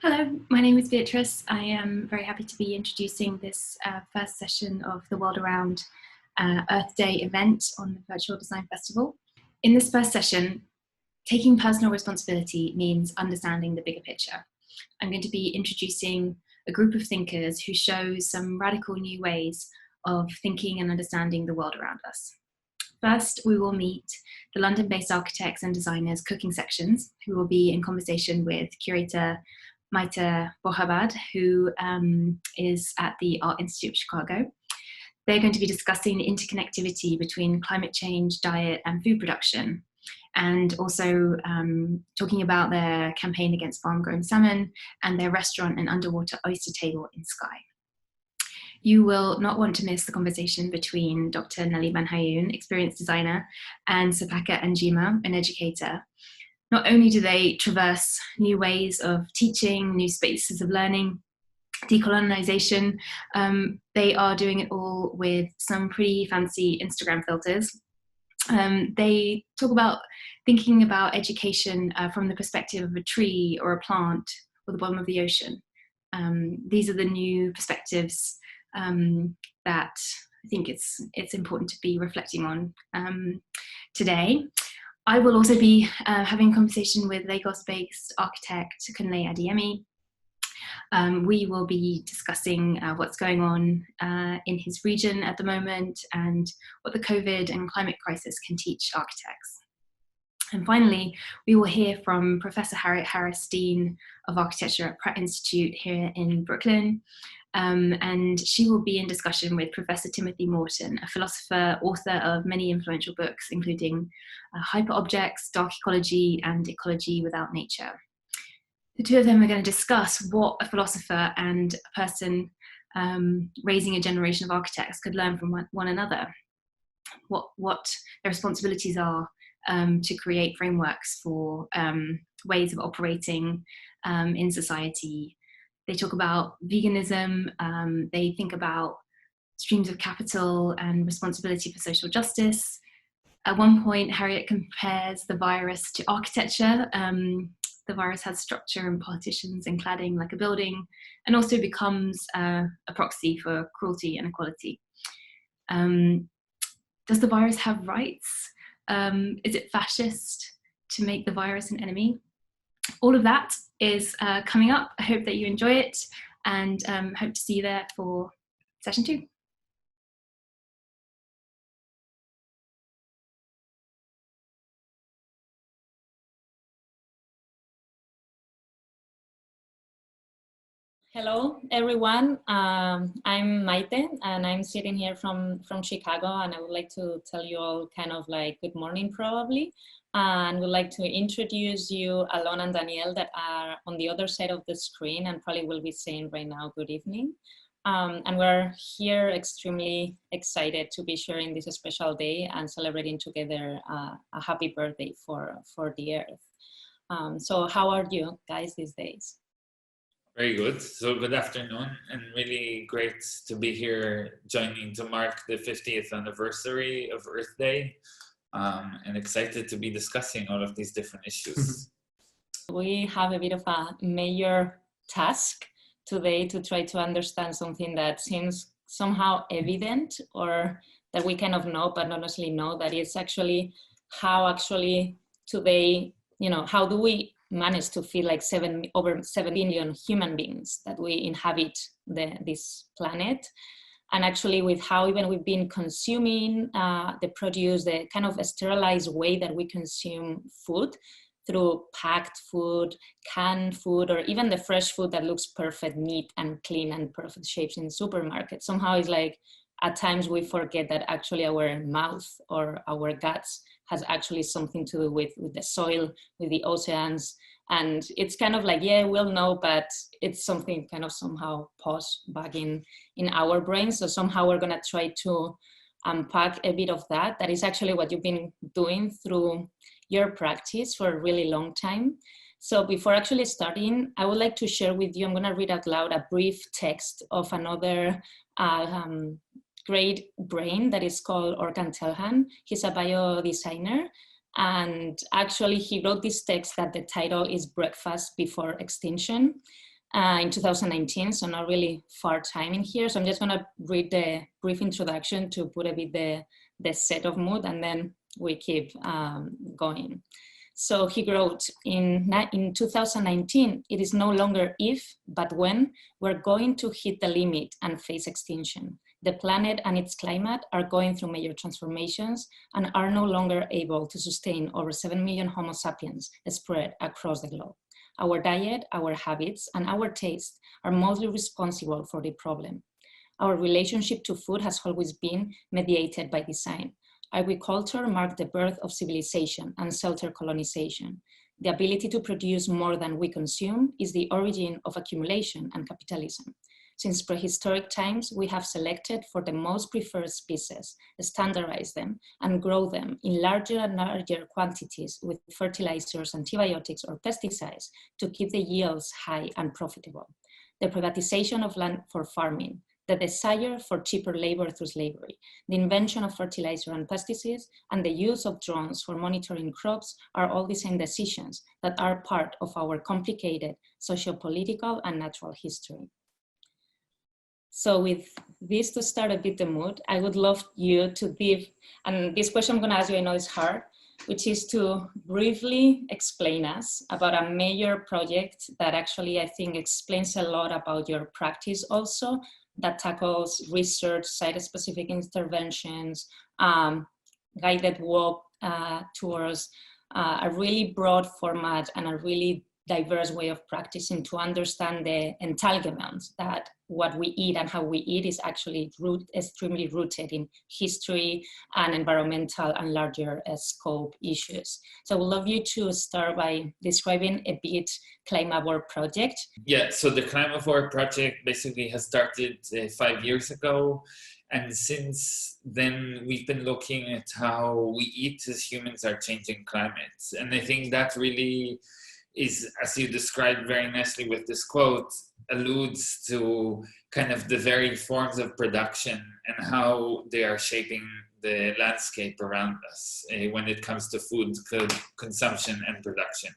Hello, my name is Beatrice. I am very happy to be introducing this first session of the World Around Earth Day event on the Virtual Design Festival. In this first session, taking personal responsibility means understanding the bigger picture. I'm going to be introducing a group of thinkers who show some radical new ways of thinking and understanding the world around us. First, we will meet the London-based architects and designers cooking sections, who will be in conversation with curator Maite Borjbad, who is at the Art Institute of Chicago. They're going to be discussing the interconnectivity between climate change, diet, and food production, and also talking about their campaign against farm-grown salmon and their restaurant and underwater oyster table in Skye. You will not want to miss the conversation between Dr. Nelly van Hayoun, experienced designer, and Sepaka Njima, an educator. Not only do they traverse new ways of teaching, new spaces of learning, decolonization, they are doing it all with some pretty fancy Instagram filters. They talk about thinking about education from the perspective of a tree or a plant or the bottom of the ocean. These are the new perspectives that I think it's important to be reflecting on today. I will also be having a conversation with Lagos-based architect Kunlé Adeyemi. We will be discussing what's going on in his region at the moment and what the COVID and climate crisis can teach architects. And finally, we will hear from Professor Harriet Harris-Dean of Architecture at Pratt Institute here in Brooklyn. And she will be in discussion with Professor Timothy Morton, a philosopher, author of many influential books, including Hyperobjects, Dark Ecology, and Ecology Without Nature. The two of them are going to discuss what a philosopher and a person raising a generation of architects could learn from one another, what their responsibilities are to create frameworks for ways of operating in society. They talk about veganism, they think about streams of capital and responsibility for social justice. At one point, Harriet compares the virus to architecture. The virus has structure and partitions and cladding like a building, and also becomes a proxy for cruelty and equality. Does the virus have rights? Is it fascist to make the virus an enemy? All of that is coming up. I hope that you enjoy it, and hope to see you there for session 2. Hello, everyone. I'm Maite, and I'm sitting here from Chicago, and I would like to tell you all kind of like good morning, probably, and would like to introduce you Alon and Danielle that are on the other side of the screen and probably will be saying right now good evening. And we're here extremely excited to be sharing this special day and celebrating together a happy birthday for the Earth. So how are you guys these days? Very good. So good afternoon, and really great to be here joining to mark the 50th anniversary of Earth Day, and excited to be discussing all of these different issues. We have a bit of a major task today to try to understand something that seems somehow evident, or that we kind of know but not necessarily know, that it's actually how actually today, how do we manage to feel like over 7 billion human beings that we inhabit this planet, and actually with how even we've been consuming the produce, the kind of sterilized way that we consume food through packed food, canned food, or even the fresh food that looks perfect, neat and clean and perfect shapes in supermarkets. Somehow it's like at times we forget that actually our mouth or our guts has actually something to do with the soil, with the oceans. And it's kind of like, yeah, we'll know, but it's something kind of somehow paused back in our brains. So somehow we're gonna try to unpack a bit of that. That is actually what you've been doing through your practice for a really long time. So before actually starting, I would like to share with you, I'm gonna read out loud a brief text of another great brain that is called Orkan Telhan. He's a bio designer, And actually, he wrote this text that the title is Breakfast Before Extinction in 2019, so not really far time in here. So I'm just going to read the brief introduction to put a bit the set of mood, and then we keep going. So he wrote, in 2019, it is no longer if, but when we're going to hit the limit and face extinction. The planet and its climate are going through major transformations and are no longer able to sustain over 7 million Homo sapiens spread across the globe. Our diet, our habits, and our taste are mostly responsible for the problem. Our relationship to food has always been mediated by design. Agriculture marked the birth of civilization and settler colonization. The ability to produce more than we consume is the origin of accumulation and capitalism. Since prehistoric times, we have selected for the most preferred species, standardize them, and grow them in larger and larger quantities with fertilizers, antibiotics, or pesticides to keep the yields high and profitable. The privatization of land for farming, the desire for cheaper labor through slavery, the invention of fertilizer and pesticides, and the use of drones for monitoring crops are all the same decisions that are part of our complicated socio-political and natural history. So with this to start a bit the mood, I would love you to give, and this question I'm going to ask you, I know it's hard, which is to briefly explain us about a major project that actually I think explains a lot about your practice also, that tackles research, site-specific interventions, guided walk tours, a really broad format and a really diverse way of practicing to understand the entanglements that what we eat and how we eat is actually extremely rooted in history and environmental and larger scope issues. So I would love you to start by describing a bit Climavore project. Yeah, so the Climavore project basically has started 5 years ago. And since then, we've been looking at how we eat as humans are changing climates. And I think that really is, as you described very nicely with this quote, alludes to kind of the very forms of production and how they are shaping the landscape around us when it comes to food consumption and production.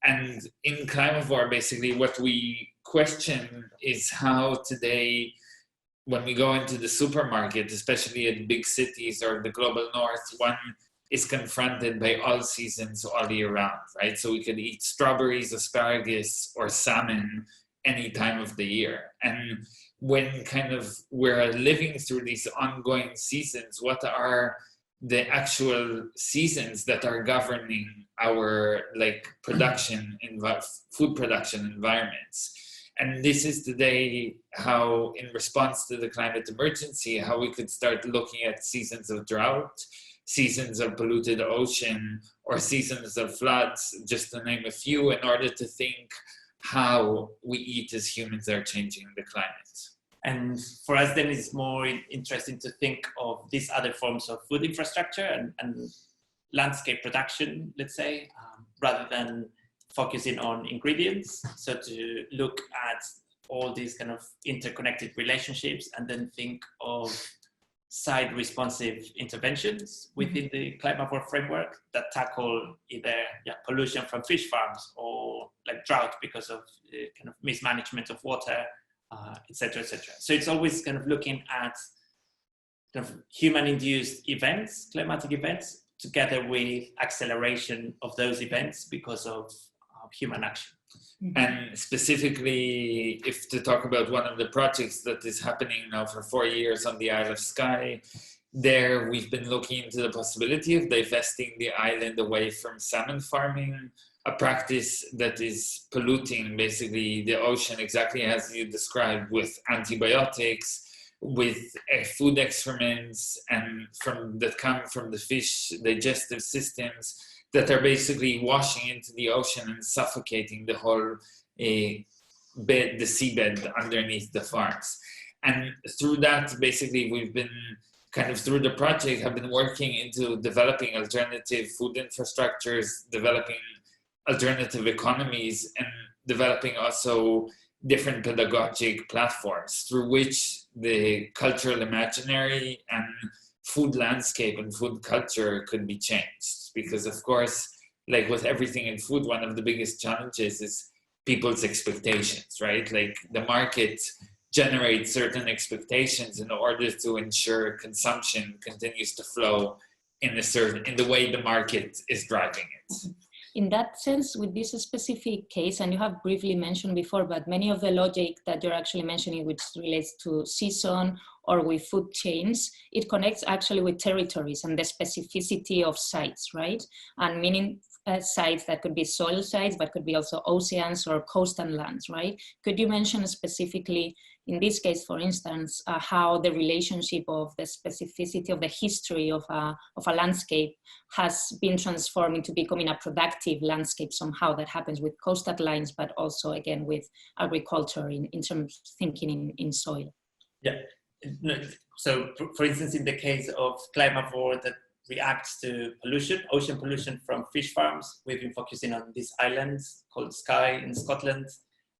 And in Climavore, basically what we question is how today, when we go into the supermarket, especially in big cities or the global north, one is confronted by all seasons all year round, right? So we could eat strawberries, asparagus, or salmon any time of the year. And when kind of we're living through these ongoing seasons, what are the actual seasons that are governing our production, food production environments? And this is today how, in response to the climate emergency, how we could start looking at seasons of drought, seasons of polluted ocean, or seasons of floods, just to name a few, in order to think how we eat as humans are changing the climate. And for us then it's more interesting to think of these other forms of food infrastructure and landscape production, let's say, rather than focusing on ingredients. So to look at all these kind of interconnected relationships and then think of site responsive interventions within the Climavore framework that tackle either pollution from fish farms or drought because of kind of mismanagement of water, etc., etc. So it's always kind of looking at kind of human-induced events, climatic events, together with acceleration of those events because of human action. And specifically, if to talk about one of the projects that is happening now for 4 years on the Isle of Skye, there we've been looking into the possibility of divesting the island away from salmon farming, a practice that is polluting basically the ocean exactly as you described, with antibiotics, with food excrements and that come from the fish digestive systems that are basically washing into the ocean and suffocating the whole the seabed underneath the farms. And through that, basically, we've been kind of through the project have been working into developing alternative food infrastructures, developing alternative economies, and developing also different pedagogic platforms through which the cultural imaginary and food landscape and food culture could be changed. Because of course, like with everything in food, one of the biggest challenges is people's expectations, right? Like the market generates certain expectations in order to ensure consumption continues to flow in the way the market is driving it. In that sense, with this specific case, and you have briefly mentioned before, but many of the logic that you're actually mentioning, which relates to season or with food chains, it connects actually with territories and the specificity of sites, right? And meaning sites that could be soil sites, but could be also oceans or coastal lands, right? Could you mention specifically, in this case, for instance, how the relationship of the specificity of the history of a landscape has been transformed into becoming a productive landscape somehow that happens with coastal lines, but also again with agriculture in terms of thinking in soil? Yeah. So, for instance, in the case of Climavore that reacts to pollution, ocean pollution from fish farms, we've been focusing on these islands called Skye in Scotland,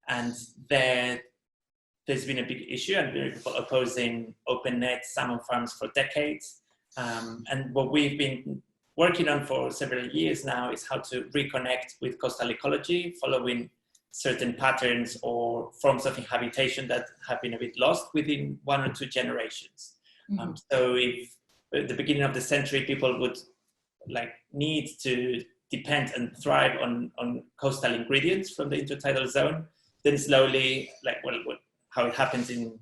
and there's been a big issue and people opposing open net salmon farms for decades. And what we've been working on for several years now is how to reconnect with coastal ecology, following certain patterns or forms of inhabitation that have been a bit lost within 1 or 2 generations. Mm-hmm. So if at the beginning of the century, people would need to depend and thrive on coastal ingredients from the intertidal zone, then slowly, how it happens in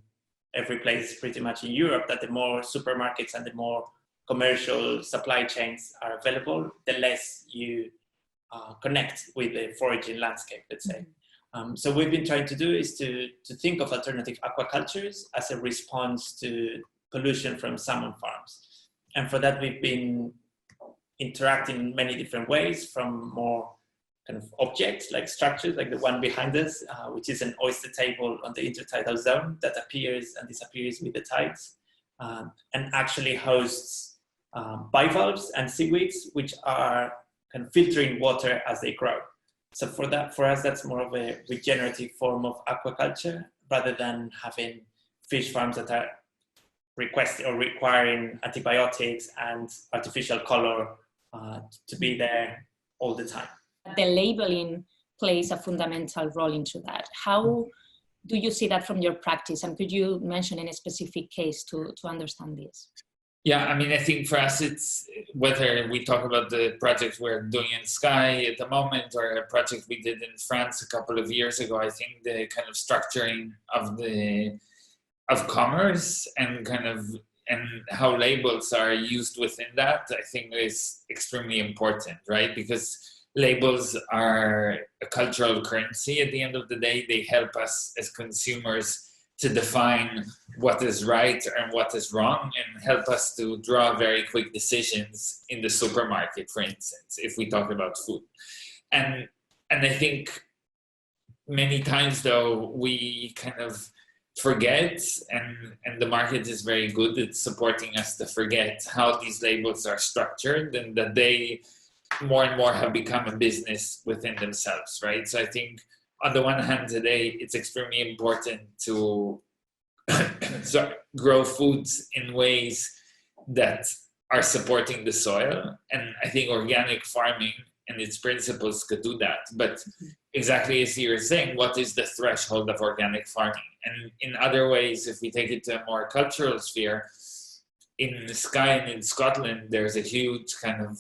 every place pretty much in Europe, that the more supermarkets and the more commercial supply chains are available, the less you connect with the foraging landscape, let's say. So what we've been trying to do is to think of alternative aquacultures as a response to pollution from salmon farms. And for that, we've been interacting in many different ways, from more kind of objects like structures, like the one behind us, which is an oyster table on the intertidal zone that appears and disappears with the tides, and actually hosts bivalves and seaweeds, which are kind of filtering water as they grow. So for us, that's more of a regenerative form of aquaculture, rather than having fish farms that are requesting or requiring antibiotics and artificial color to be there all the time. The labeling plays a fundamental role into that. How do you see that from your practice? And could you mention any specific case to understand this? Yeah, I mean, I think for us, it's whether we talk about the project we're doing in Skye at the moment or a project we did in France a couple of years ago, I think the kind of structuring of commerce and how labels are used within that, I think is extremely important, right? Because labels are a cultural currency at the end of the day. They help us as consumers to define what is right and what is wrong, and help us to draw very quick decisions in the supermarket, for instance, if we talk about food. And I think many times, though, we kind of forget, and the market is very good at supporting us to forget how these labels are structured, and that they more and more have become a business within themselves, right? So I think on the one hand today, it's extremely important to grow foods in ways that are supporting the soil. And I think organic farming and its principles could do that. But exactly as you were saying, what is the threshold of organic farming? And in other ways, if we take it to a more cultural sphere, in Skye and in Scotland, there's a huge kind of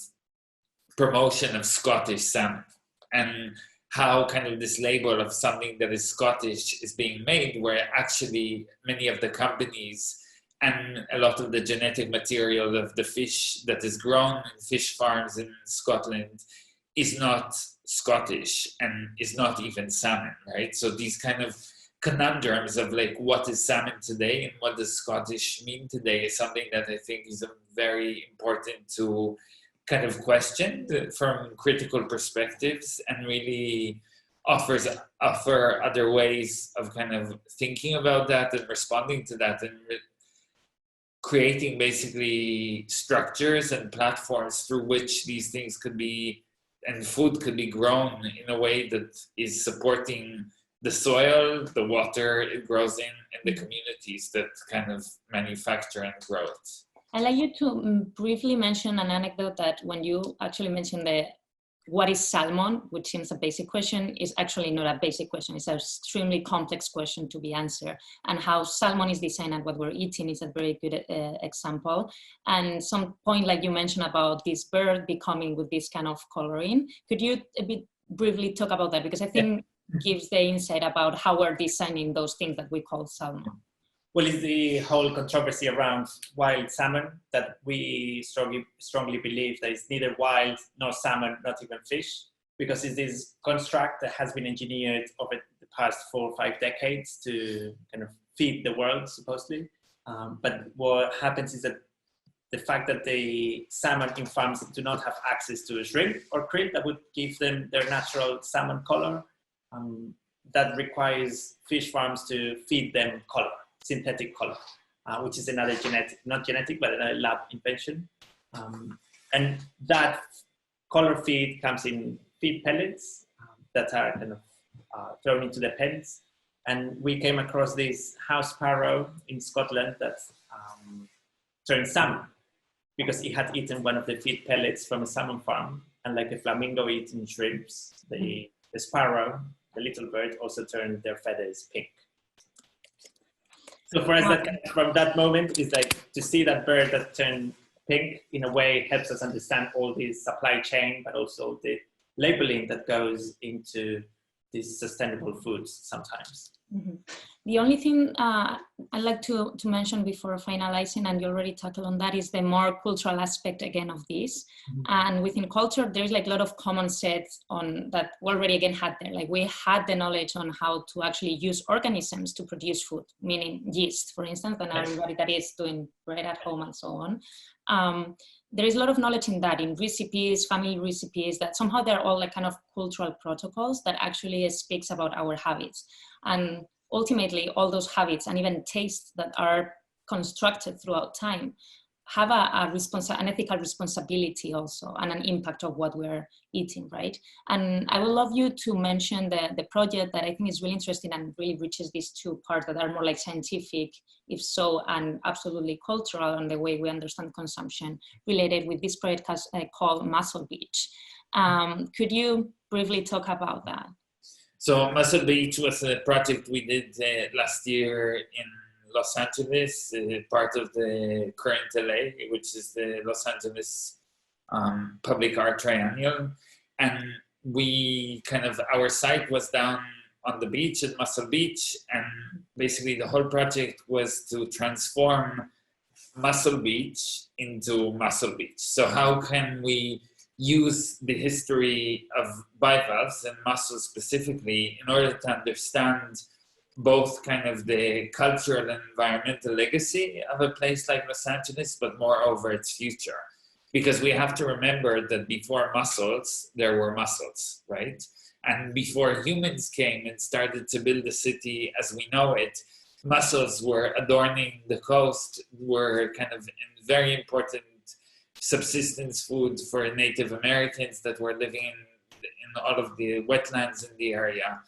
promotion of Scottish salmon, and how kind of this label of something that is Scottish is being made, where actually many of the companies and a lot of the genetic material of the fish that is grown in fish farms in Scotland is not Scottish and is not even salmon, right? So these kind of conundrums of what is salmon today and what does Scottish mean today is something that I think is very important to kind of question from critical perspectives, and really offer other ways of kind of thinking about that and responding to that, and creating basically structures and platforms through which these things could be, and food could be grown in a way that is supporting the soil, the water it grows in, and the communities that kind of manufacture and grow it. I'd like you to briefly mention an anecdote that when you actually mentioned what is salmon, which seems a basic question, is actually not a basic question. It's an extremely complex question to be answered. And how salmon is designed and what we're eating is a very good example. And some point, like you mentioned about this bird becoming with this kind of coloring. Could you a bit briefly talk about that? Because I think gives the insight about how we're designing those things that we call salmon. Well, it's the whole controversy around wild salmon that we strongly believe that it's neither wild nor salmon, not even fish, because it's this construct that has been engineered over the past 4 or 5 decades to kind of feed the world, supposedly. But what happens is that the fact that the salmon in farms do not have access to a shrimp or krill that would give them their natural salmon color, that requires fish farms to feed them color. Synthetic color, which is another not genetic, but another lab invention. And that color feed comes in feed pellets that are kind of thrown into the pens. And we came across this house sparrow in Scotland that turned salmon because it had eaten one of the feed pellets from a salmon farm. And like a flamingo eating shrimps, the sparrow, the little bird, also turned their feathers pink. So for us, from that moment, is like to see that bird that turned pink in a way helps us understand all this supply chain, but also the labeling that goes into these sustainable foods sometimes. Mm-hmm. The only thing I'd like to mention before finalizing, and you already tackled on that, is the more cultural aspect again of this. Mm-hmm. And within culture, there's like a lot of common sets on that we already again had there. Like we had the knowledge on how to actually use organisms to produce food, meaning yeast, for instance, and everybody that is doing bread at home and so on. There is a lot of knowledge in that, in recipes, family recipes, that somehow they're all like kind of cultural protocols that actually speaks about our habits. And ultimately, all those habits and even tastes that are constructed throughout time have an ethical responsibility also and an impact of what we're eating, right? And I would love you to mention the project that I think is really interesting and really reaches these two parts that are more like scientific, if so, and absolutely cultural on the way we understand consumption, related with this project called Mussel Beach. Could you briefly talk about that? So Mussel Beach was a project we did last year in Los Angeles, part of the current LA, which is the Los Angeles Public Art Triennial. And our site was down on the beach at Mussel Beach. And basically the whole project was to transform Mussel Beach into Mussel Beach. So how can we use the history of bivalves and mussels specifically in order to understand both kind of the cultural and environmental legacy of a place like Los Angeles, but moreover its future. Because we have to remember that before mussels, there were mussels, right? And before humans came and started to build the city as we know it, mussels were adorning the coast, were kind of very important subsistence food for Native Americans that were living in all of the wetlands in the area.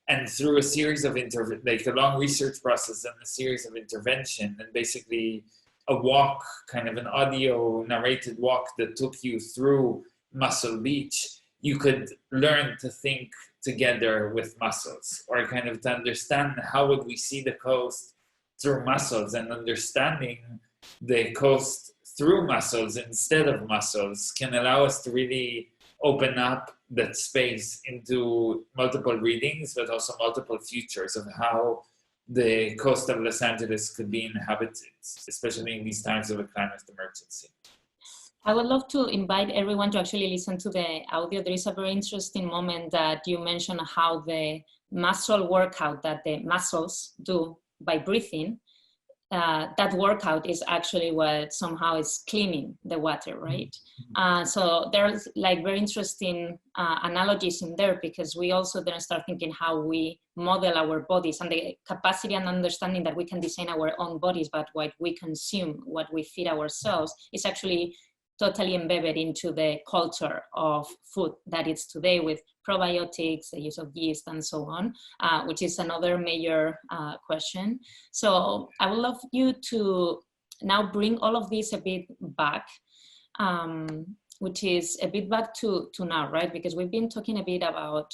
And through a series of a long research process and a series of intervention, and basically a walk, kind of an audio narrated walk that took you through Mussel Beach, you could learn to think together with mussels, or kind of to understand how would we see the coast through mussels, and understanding the coast through mussels instead of mussels can allow us to really open up that space into multiple readings, but also multiple futures of how the coast of Los Angeles could be inhabited, especially in these times of a climate emergency. I would love to invite everyone to actually listen to the audio. There is a very interesting moment that you mentioned how the muscle workout that the mussels do by breathing, that workout is actually what somehow is cleaning the water, right? So there's like very interesting analogies in there, because we also then start thinking how we model our bodies and the capacity and understanding that we can design our own bodies, but what we consume, what we feed ourselves is actually totally embedded into the culture of food that it's today, with probiotics, the use of yeast and so on, which is another major question. So I would love you to now bring all of this a bit back, which is a bit back to now, right? Because we've been talking a bit about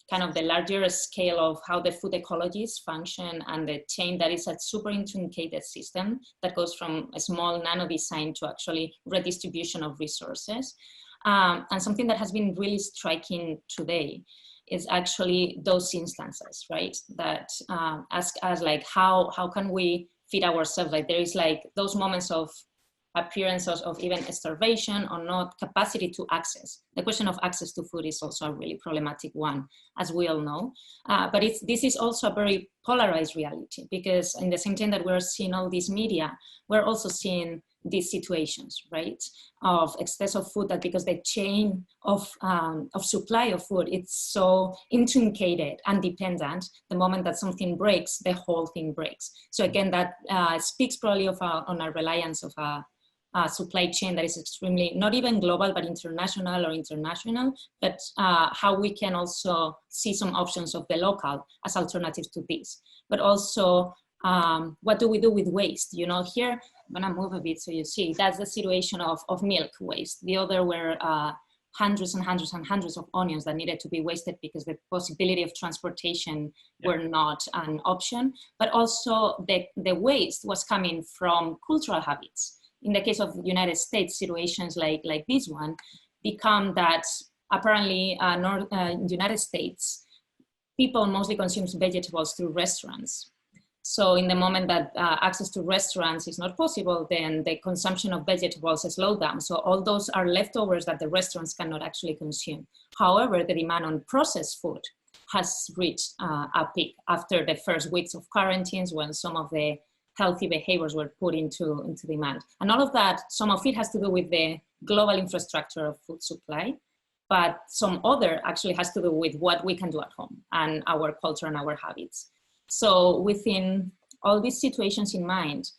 kind of the larger scale of how the food ecologies function and the chain that is a super intricated system that goes from a small nano design to actually redistribution of resources. And something that has been really striking today is actually those instances, right? That ask us like, how can we feed ourselves? Like there is like those moments of appearances of even starvation or not capacity to access. The question of access to food is also a really problematic one, as we all know. But this is also a very polarized reality, because in the same time that we're seeing all this media, we're also seeing these situations, right, of excess of food, that because the chain of supply of food, it's so intricated and dependent, the moment that something breaks, the whole thing breaks. So again, that speaks probably of on a reliance of a supply chain that is extremely, not even global, but international, but how we can also see some options of the local as alternatives to this. But also, what do we do with waste? You know, here, I'm gonna move a bit so you see, that's the situation of milk waste. The other were hundreds and hundreds of onions that needed to be wasted because the possibility of transportation were not an option. But also the waste was coming from cultural habits. In the case of the United States, situations like this one become that apparently in the United States, people mostly consume vegetables through restaurants. So in the moment that access to restaurants is not possible, then the consumption of vegetables is slowed down. So all those are leftovers that the restaurants cannot actually consume. However, the demand on processed food has reached a peak after the first weeks of quarantines, when some of the healthy behaviors were put into demand. And all of that, some of it has to do with the global infrastructure of food supply, but some other actually has to do with what we can do at home and our culture and our habits. So within all these situations in mind,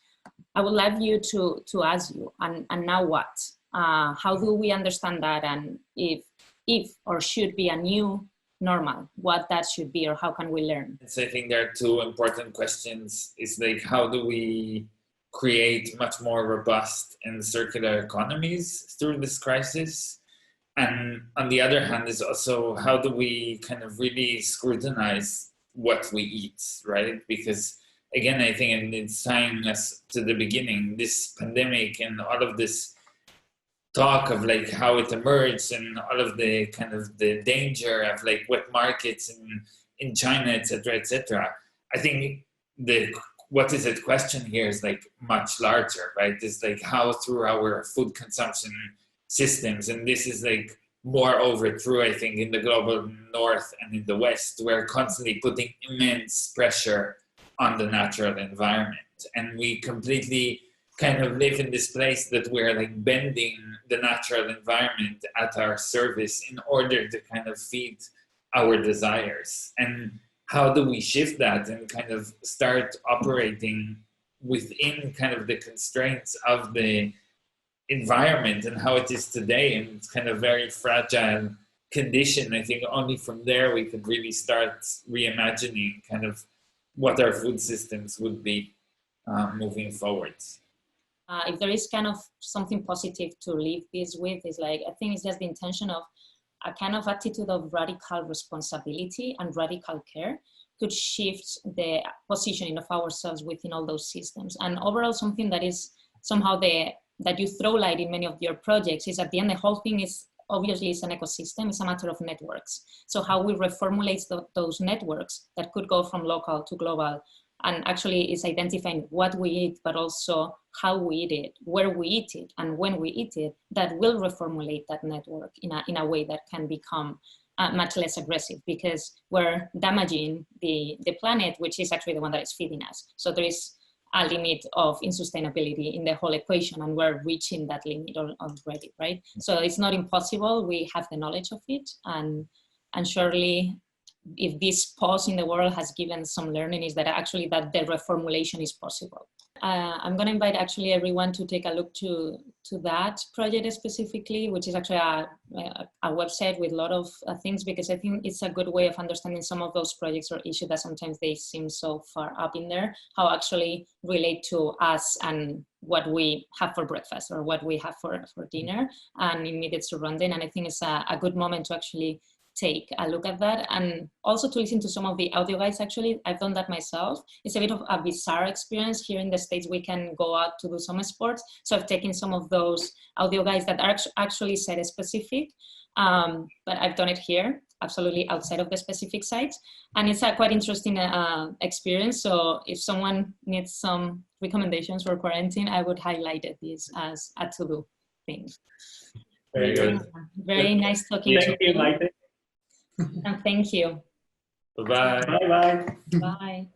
I would love you to ask you, and now what? How do we understand that? And if or should be a new normal, what that should be, or how can we learn? So I think there are two important questions. It's like, how do we create much more robust and circular economies through this crisis? And on the other hand is also, how do we kind of really scrutinize what we eat, right? Because again, I think, and it's tying us to the beginning, this pandemic and all of this talk of like how it emerged and all of the kind of the danger of like wet markets in China, etc. I think the what is at question here is like much larger, right? It's like how through our food consumption systems, and this is like moreover true, I think, in the global north and in the west, we're constantly putting immense pressure on the natural environment, and we completely kind of live in this place that we're like bending the natural environment at our service in order to kind of feed our desires. And how do we shift that and kind of start operating within kind of the constraints of the environment and how it is today, and it's kind of very fragile condition. I think only from there we could really start reimagining kind of what our food systems would be moving forwards. If there is kind of something positive to leave this with, is like, I think it's just the intention of a kind of attitude of radical responsibility and radical care could shift the positioning of ourselves within all those systems. And overall, something that is somehow that you throw light in many of your projects is, at the end, the whole thing is obviously it's an ecosystem, it's a matter of networks. So how we reformulate those networks that could go from local to global, and actually is identifying what we eat, but also how we eat it, where we eat it, and when we eat it, that will reformulate that network in a way that can become much less aggressive, because we're damaging the planet, which is actually the one that is feeding us. So there is a limit of insustainability in the whole equation, and we're reaching that limit already, right? So it's not impossible. We have the knowledge of it, and surely if this pause in the world has given some learning, is that actually that the reformulation is possible. I'm going to invite actually everyone to take a look to that project specifically, which is actually a website with a lot of things, because I think it's a good way of understanding some of those projects or issues that sometimes they seem so far up in there, how actually relate to us and what we have for breakfast or what we have for dinner, and it needed to run then. And I think it's a good moment to actually take a look at that, and also to listen to some of the audio guides. Actually, I've done that myself. It's a bit of a bizarre experience. Here in the States, we can go out to do some sports. So I've taken some of those audio guides that are actually site specific, but I've done it here, absolutely outside of the specific sites. And it's a quite interesting experience. So if someone needs some recommendations for quarantine, I would highlight this as a to-do thing. Very good. Very nice talking to you. Maite. And thank you. Bye-bye. Bye-bye. Bye.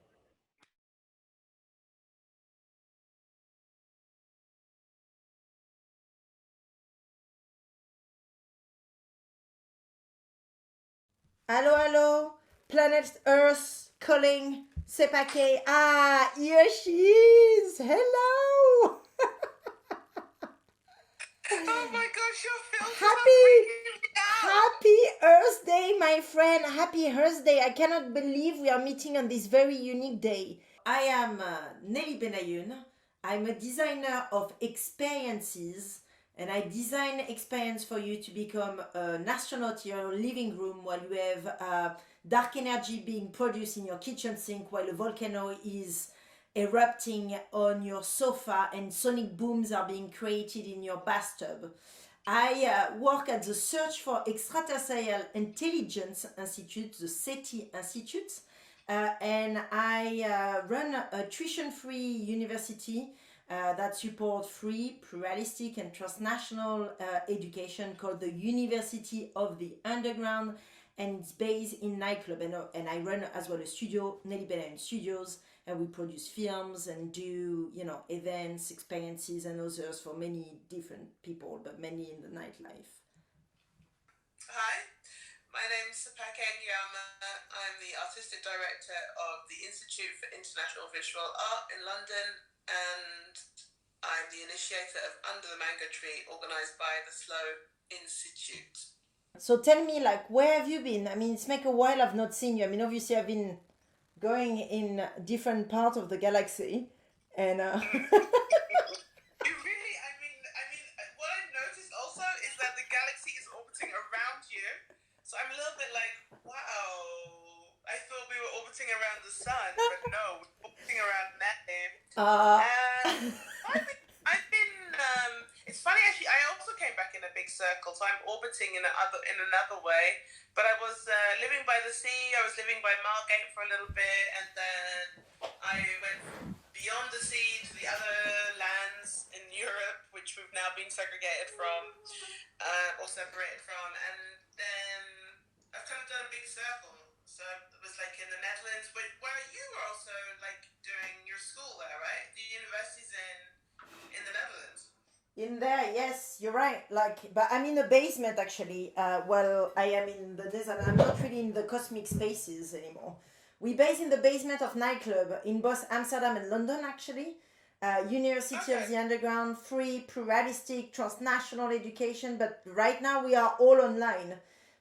Hello, hello. Planet Earth calling. Sepake. Ah, here she is. Hello. Oh my gosh, your films Happy Earth Day, my friend. Happy Earth Day. I cannot believe we are meeting on this very unique day. I am Nelly Hayoun. I'm a designer of experiences, and I design experience for you to become an astronaut in your living room while you have dark energy being produced in your kitchen sink while a volcano is erupting on your sofa and sonic booms are being created in your bathtub. I work at the Search for Extraterrestrial Intelligence Institute, the SETI Institute, and I run a tuition-free university that supports free, pluralistic and transnational education called the University of the Underground, and it's based in nightclub. And I run as well a studio, Nelly Hayoun Studios, and we produce films and do, events, experiences and others for many different people, but many in the nightlife. Hi, my name is Sepake Adeyemi. I'm the artistic director of the Institute for International Visual Art in London, and I'm the initiator of Under the Mango Tree, organised by the Slow Institute. So tell me, where have you been? I mean, it's a while I've not seen you. I mean, obviously I've been going in different parts of the galaxy, and You really, I mean, what I've noticed also is that the galaxy is orbiting around you. So I'm a little bit like, wow, I thought we were orbiting around the sun, but no, we're orbiting around Nelly. I've been, it's funny actually, I also came back in a big circle, so I'm orbiting in another way. But I was living by the sea, I was living by Margate for a little bit, and then I went beyond the sea to the other lands in Europe, which we've now been segregated from, or separated from, and then I've kind of done a big circle. So it was like in the Netherlands, where you were also doing your school there, right? The university's in the Netherlands. in there, yes, you're right. But I'm in the basement actually. Well, I am in the desert. I'm not really in the cosmic spaces anymore. We base in the basement of nightclub in both Amsterdam and London actually. University of the Underground, free, pluralistic, transnational education. But right now we are all online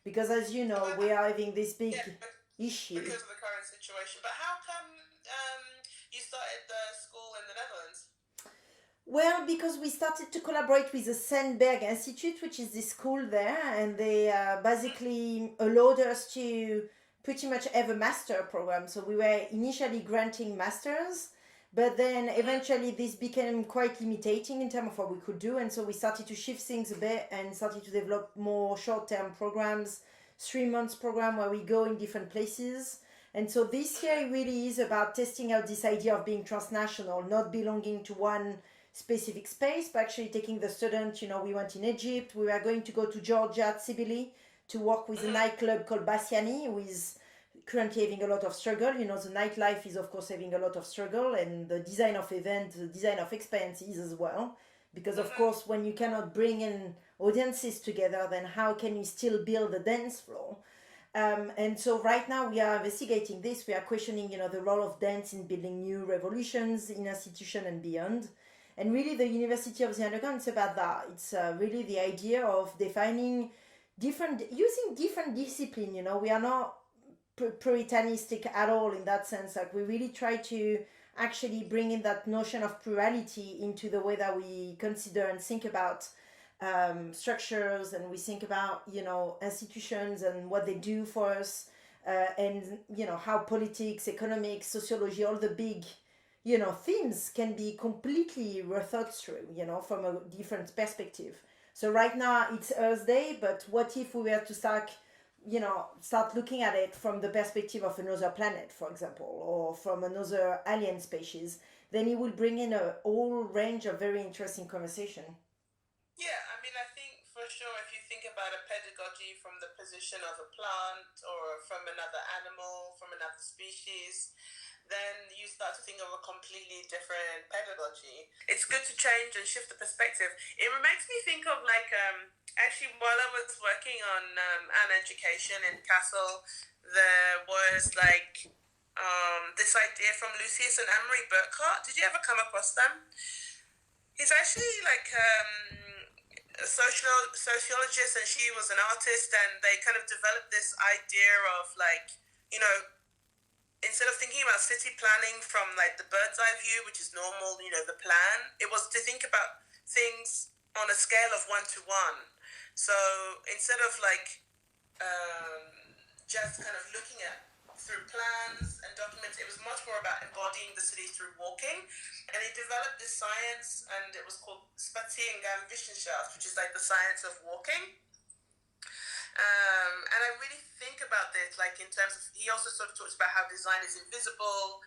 because, as you know, we are having this big issue. Because of the current situation. But how come you started the school in the Netherlands? Well, because we started to collaborate with the Sandberg Institute, which is this school there, and they basically allowed us to pretty much have a master program. So we were initially granting masters, but then eventually this became quite limiting in terms of what we could do, and so we started to shift things a bit and started to develop more short-term programs, 3 months program where we go in different places. And so this year really is about testing out this idea of being transnational, not belonging to one specific space, but actually taking the student, we went in Egypt, we were going to go to Georgia, Tsibili, to work with a nightclub called Bassiani, who is currently having a lot of struggle. The nightlife is of course having a lot of struggle, and the design of events, the design of experiences as well. Because of course, when you cannot bring in audiences together, then how can you still build a dance floor? And so right now we are investigating this. We are questioning, the role of dance in building new revolutions in institution and beyond. And really, the University of the Underground, it's about that. It's really the idea of defining using different discipline. We are not puritanistic at all in that sense. Like, we really try to actually bring in that notion of plurality into the way that we consider and think about structures, and we think about institutions and what they do for us, and how politics, economics, sociology, all the big themes can be completely rethought through from a different perspective. So right now it's Earth Day, but what if we were to start looking at it from the perspective of another planet, for example, or from another alien species? Then it will bring in a whole range of very interesting conversation. Yeah, I mean, I think for sure if you think about a pedagogy from the position of a plant or from another animal, from another species, then you start to think of a completely different pedagogy. It's good to change and shift the perspective. It makes me think of actually while I was working on an education in Kassel, there was this idea from Lucius and Anne-Marie Burkhardt. Did you ever come across them? He's actually a sociologist, and she was an artist, and they kind of developed this idea of instead of thinking about city planning from the bird's eye view, which is normal, the plan, it was to think about things on a scale of 1 to 1. So instead of just kind of looking at through plans and documents, it was much more about embodying the city through walking. And he developed this science, and it was called Spaziergang-Wissenschaft, which is the science of walking. And I really think about this, in terms of, he also sort of talks about how design is invisible.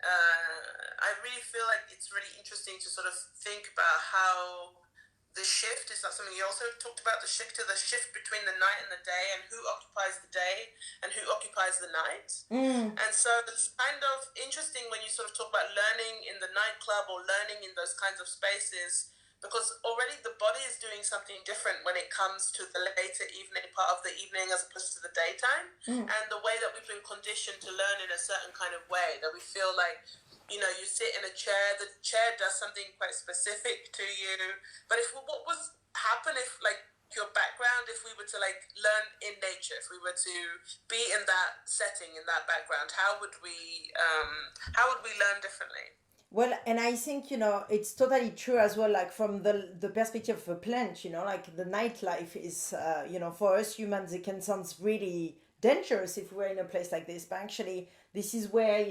I really feel like it's really interesting to sort of think about how the shift is not something. You also talked about the shift between the night and the day, and who occupies the day and who occupies the night. And so it's kind of interesting when you sort of talk about learning in the nightclub or learning in those kinds of spaces, because already the body is doing something different when it comes to the later evening part of the evening as opposed to the daytime. And the way that we've been conditioned to learn in a certain kind of way, that we feel like, you sit in a chair, the chair does something quite specific to you. But what would happen if your background, if we were to learn in nature, if we were to be in that setting, in that background, how would we learn differently? Well, and I think, it's totally true as well, from the perspective of a plant, the nightlife is, for us humans, it can sound really dangerous if we're in a place like this. But actually, this is where,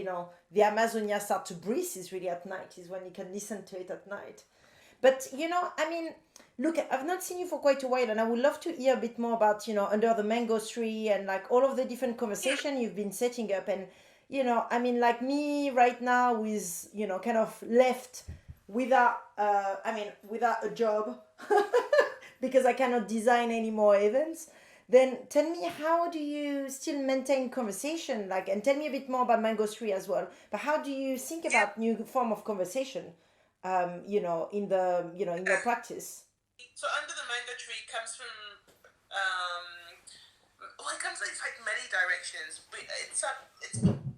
the Amazonia start to breathe, is really at night, is when you can listen to it at night. But, look, I've not seen you for quite a while, and I would love to hear a bit more about, under the mango tree and all of the different conversation you've been setting up. And me right now is, kind of left without a job because I cannot design any more events. Then tell me, how do you still maintain conversation? And tell me a bit more about Mango 3 as well. But how do you think about new form of conversation, in your practice? So under the Mango Tree comes from, it comes many directions. It's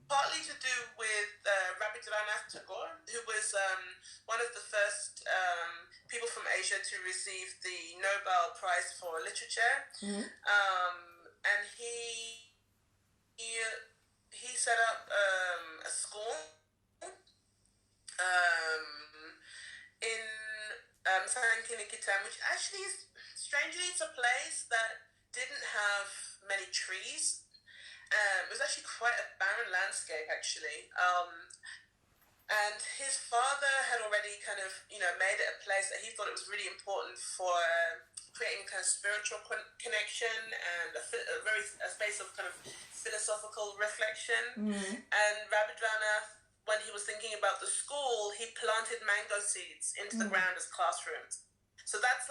partly to do with Rabindranath Tagore, who was one of the first people from Asia to receive the Nobel Prize for Literature. And he set up a school in Sankinikitam, which actually is, strangely, it's a place that didn't have many trees. It was actually quite a barren landscape, actually. And his father had already kind of, made it a place that he thought it was really important for creating kind of spiritual connection and a space of kind of philosophical reflection. And Rabindranath, when he was thinking about the school, he planted mango seeds into the ground as classrooms. So that's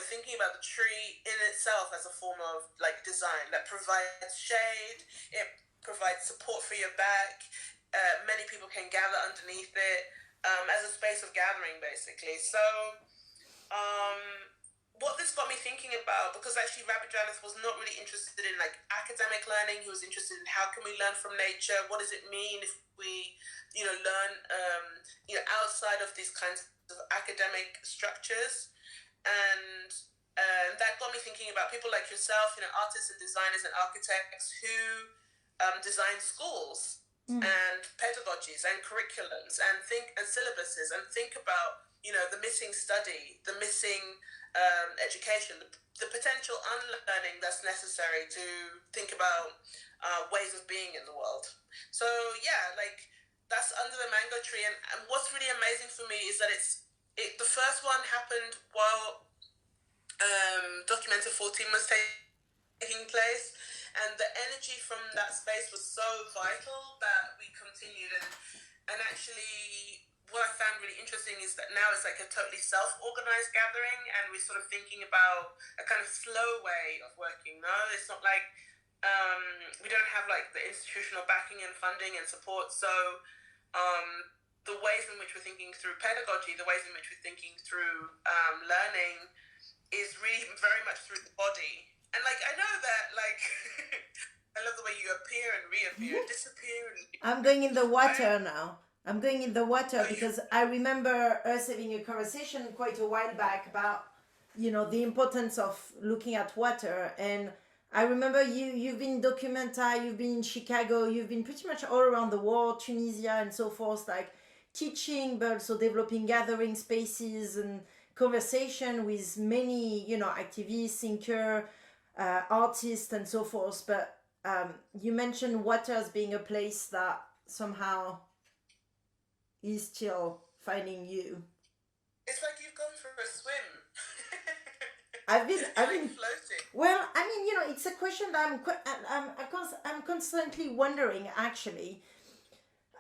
thinking about the tree in itself as a form of design that provides shade, it provides support for your back. Many people can gather underneath it as a space of gathering, basically. So what this got me thinking about, because actually Rabindranath was not really interested in like academic learning. He was interested in how can we learn from nature? What does it mean if we, learn, outside of these kinds of academic structures? And that got me thinking about people like yourself, artists and designers and architects who design schools and pedagogies and curriculums and syllabuses and think about the missing study, the missing education, the potential unlearning that's necessary to think about ways of being in the world. So yeah, like that's Under the Mango Tree, and what's really amazing for me is that the first one happened while Documenta 14 was taking place, and the energy from that space was so vital that we continued. And actually, what I found really interesting is that now it's like a totally self-organized gathering, and we're sort of thinking about a kind of slow way of working. No, it's not like we don't have like the institutional backing and funding and support. So the ways in which we're thinking through pedagogy, the ways in which we're thinking through learning is really very much through the body. And like, I know that like, I love the way you appear and reappear, disappear. I'm going in the water now. I'm going in the water because I remember us having a conversation quite a while back about, the importance of looking at water. And I remember you've been in Documenta, you've been in Chicago, you've been pretty much all around the world, Tunisia and so forth, like teaching, but also developing gathering spaces and conversation with many, activists, thinkers, artists and so forth. But you mentioned water as being a place that somehow is still finding you. It's like you've gone for a swim. I've been floating. Well, I mean, it's a question that I'm constantly wondering, actually.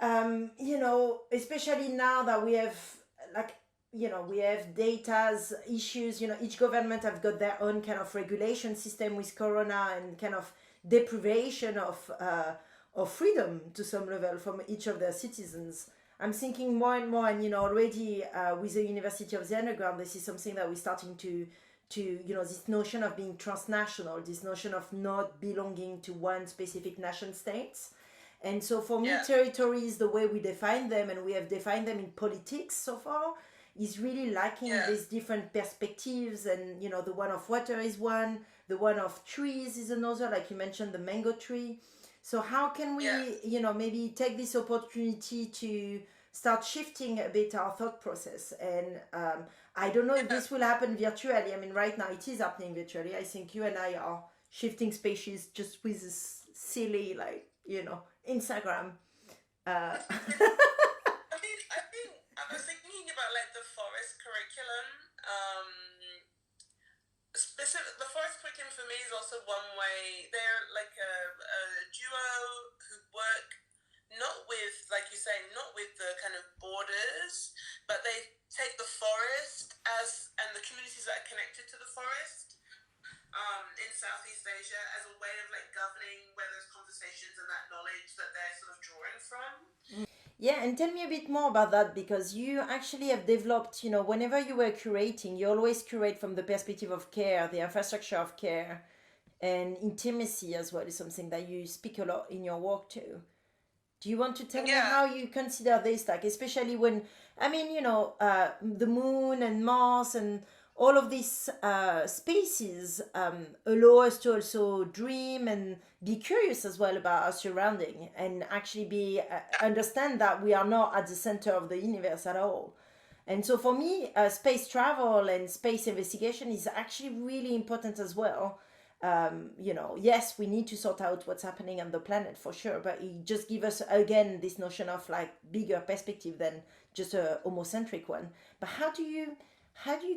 Especially now that we have we have data's issues. Each government have got their own kind of regulation system with Corona and kind of deprivation of freedom to some level from each of their citizens. I'm thinking more and more, and already with the University of the Underground, this is something that we're starting to this notion of being transnational, this notion of not belonging to one specific nation states. And so for me, territories, the way we define them, and we have defined them in politics so far, is really lacking these different perspectives. And the one of water is one, the one of trees is another, like you mentioned, the mango tree. So how can we, maybe take this opportunity to start shifting a bit our thought process? And I don't know if this will happen virtually. I mean, right now it is happening virtually. I think you and I are shifting spaces just with this silly, Instagram. I was thinking about like the forest curriculum. The forest curriculum for me is also one way. They're like a duo who work not with, like you say, not with the kind of borders, but they take the forest and the communities that are connected to the forest in Southeast Asia as a way of like governing where there's conversations and that knowledge that they're sort of drawing from. Yeah, and tell me a bit more about that, because you actually have developed, whenever you were curating, you always curate from the perspective of care, the infrastructure of care, and intimacy as well is something that you speak a lot in your work too. Do you want to tell me how you consider this, like especially when, the moon and Mars and all of these spaces allow us to also dream and be curious as well about our surrounding, and actually understand that we are not at the center of the universe at all. And so for me, space travel and space investigation is actually really important as well. Yes, we need to sort out what's happening on the planet for sure, but it just gives us again this notion of like bigger perspective than just a homocentric one. But how do you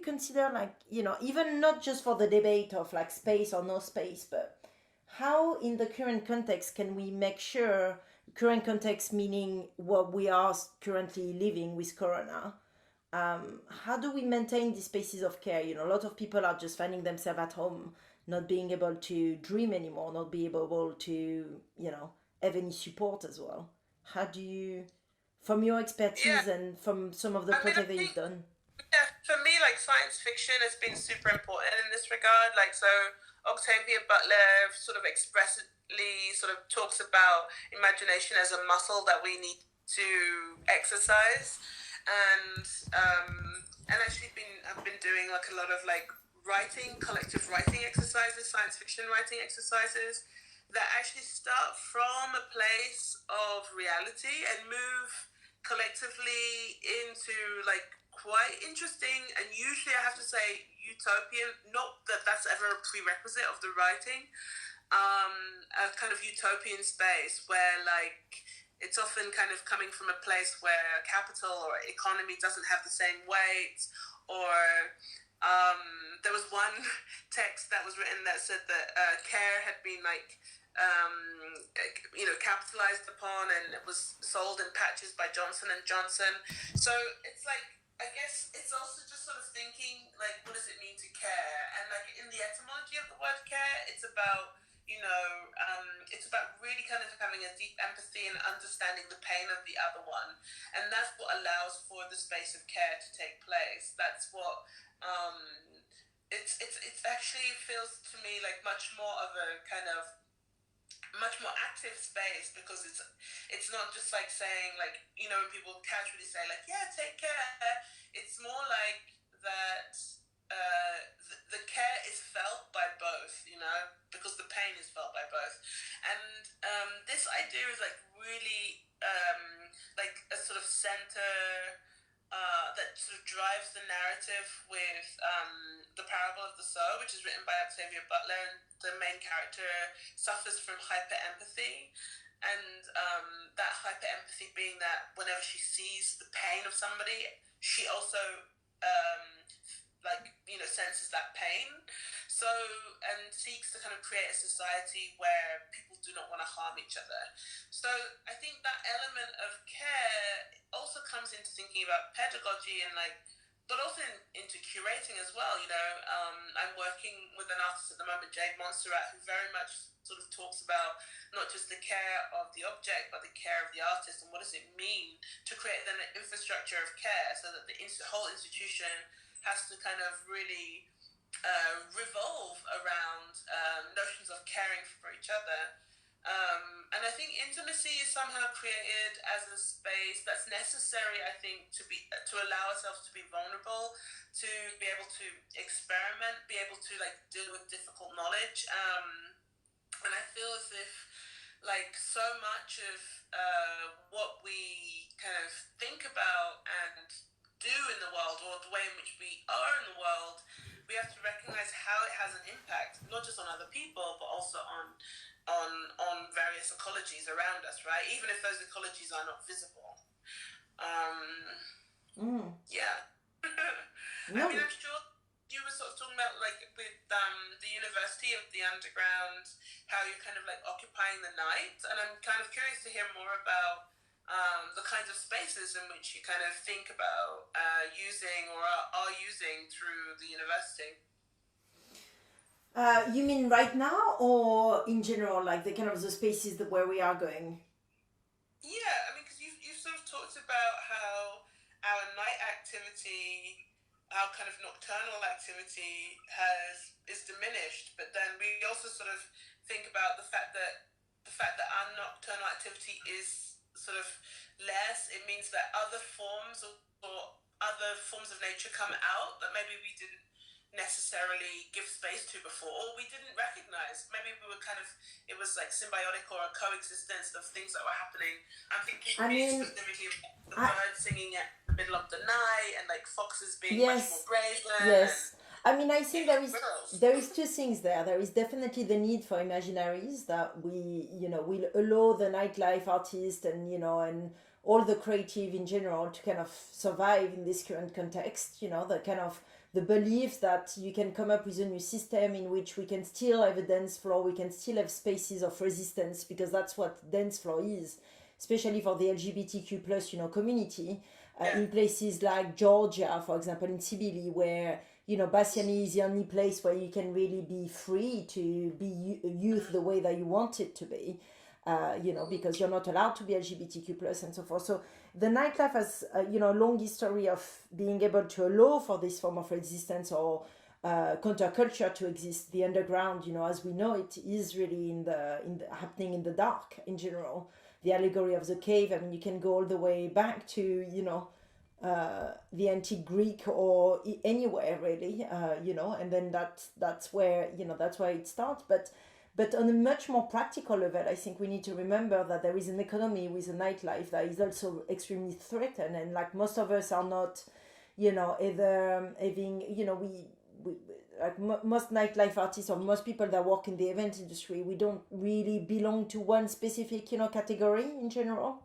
consider, like, even not just for the debate of like space or no space, but how in the current context can we make sure, current context meaning what we are currently living with Corona, how do we maintain these spaces of care? A lot of people are just finding themselves at home, not being able to dream anymore, not being able to, have any support as well. How do you, from your expertise and from some of the projects that you've done? Yeah, for me, like science fiction has been super important in this regard. Like, so Octavia Butler sort of expressly sort of talks about imagination as a muscle that we need to exercise, and actually I've been doing like a lot of like collective writing exercises, science fiction writing exercises that actually start from a place of reality and move collectively into like quite interesting, and usually I have to say utopian, not that that's ever a prerequisite of the writing, a kind of utopian space where like it's often kind of coming from a place where capital or economy doesn't have the same weight, or there was one text that was written that said that care had been like capitalized upon, and it was sold in patches by Johnson and Johnson. So it's like, I guess it's also just sort of thinking like, what does it mean to care? And like in the etymology of the word care, it's about it's about really kind of having a deep empathy and understanding the pain of the other one, and that's what allows for the space of care to take place. That's what it's actually feels to me like much more of a kind of much more active space, because it's not just like saying like, when people casually say like, yeah, take care, it's more like that the care is felt by both, because the pain is felt by both. And this idea is like really like a sort of center that sort of drives the narrative with the parable of the sower, which is written by Octavia Butler, and the main character suffers from hyper-empathy, and that hyper-empathy being that whenever she sees the pain of somebody, she also senses that pain, so, and seeks to kind of create a society where people do not want to harm each other. So I think that element of care also comes into thinking about pedagogy and but also into curating as well. I'm working with an artist at the moment, Jade Montserrat, who very much sort of talks about not just the care of the object, but the care of the artist, and what does it mean to create then an infrastructure of care, so that the whole institution has to kind of really revolve around notions of caring for each other. And I think intimacy is somehow created as a space that's necessary, I think, to allow ourselves to be vulnerable, to be able to experiment, be able to deal with difficult knowledge. And I feel as if so much of what we kind of think about and do in the world, or the way in which we are in the world, we have to recognize how it has an impact, not just on other people, but also on various ecologies around us, right? Even if those ecologies are not visible. Yeah. No. I mean, I'm sure you were sort of talking about with the university of the underground, how you're kind of occupying the night, and I'm kind of curious to hear more about the kinds of spaces in which you kind of think about using or are using through the university. You mean right now, or in general, the kind of the spaces where we are going? Yeah, I mean, because you've sort of talked about how our night activity, our kind of nocturnal activity is diminished, but then we also sort of think about the fact that our nocturnal activity is sort of less. It means that other forms or other forms of nature come out that maybe we didn't necessarily give space to before, or we didn't recognize. Maybe we were it was symbiotic or a coexistence of things that were happening. I'm thinking specifically of the birds singing at the middle of the night, and foxes being much more brazen. Yes. I mean, I think there is two things there. There is definitely the need for imaginaries that we will allow the nightlife artist and and all the creative in general to kind of survive in this current context. The kind of the belief that you can come up with a new system in which we can still have a dance floor, we can still have spaces of resistance, because that's what dance floor is, especially for the LGBTQ plus community. In places like Georgia, for example, in Sibili, where Bassiani is the only place where you can really be free to be youth the way that you want it to be. because you're not allowed to be LGBTQ plus and so forth. So the nightlife has, a long history of being able to allow for this form of resistance or counterculture to exist. The underground, as we know it, is really happening in the dark in general. The allegory of the cave, I mean, you can go all the way back to, the antique Greek or anywhere really, and then that's where it starts. But on a much more practical level, I think we need to remember that there is an economy with a nightlife that is also extremely threatened, and like most of us are not, either having, we like most nightlife artists or most people that work in the event industry, we don't really belong to one specific, category in general.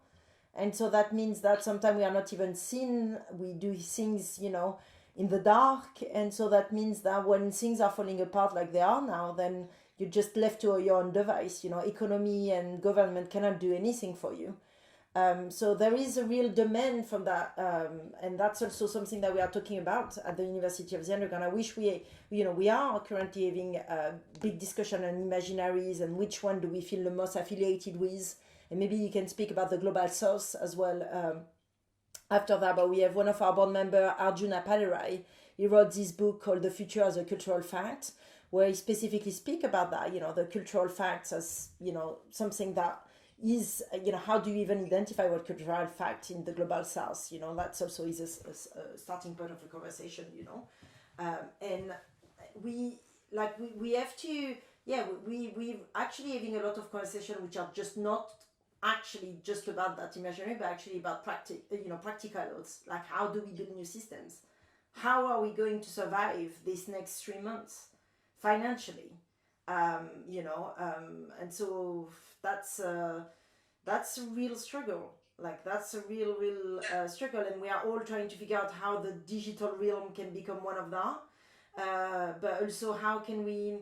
And so that means that sometimes we are not even seen. We do things, in the dark. And so that means that when things are falling apart like they are now, then you're just left to your own device. Economy and government cannot do anything for you. So there is a real demand from that, and that's also something that we are talking about at the University of the Underground. I wish we are currently having a big discussion on imaginaries and which one do we feel the most affiliated with, and maybe you can speak about the Global South as well after that. But we have one of our board member, Arjuna Padarai. He wrote this book called The Future as a Cultural Fact, where he specifically speak about that, the cultural facts as, something that is, how do you even identify what cultural fact in the Global South? That's also is a starting point of a conversation, and we have to, we actually having a lot of conversation which are just not actually just about that imaginary, but actually about practicals, like how do we build new systems? How are we going to survive this next 3 months financially? And so that's a real struggle. Like that's a real struggle, and we are all trying to figure out how the digital realm can become one of that. But also how can we,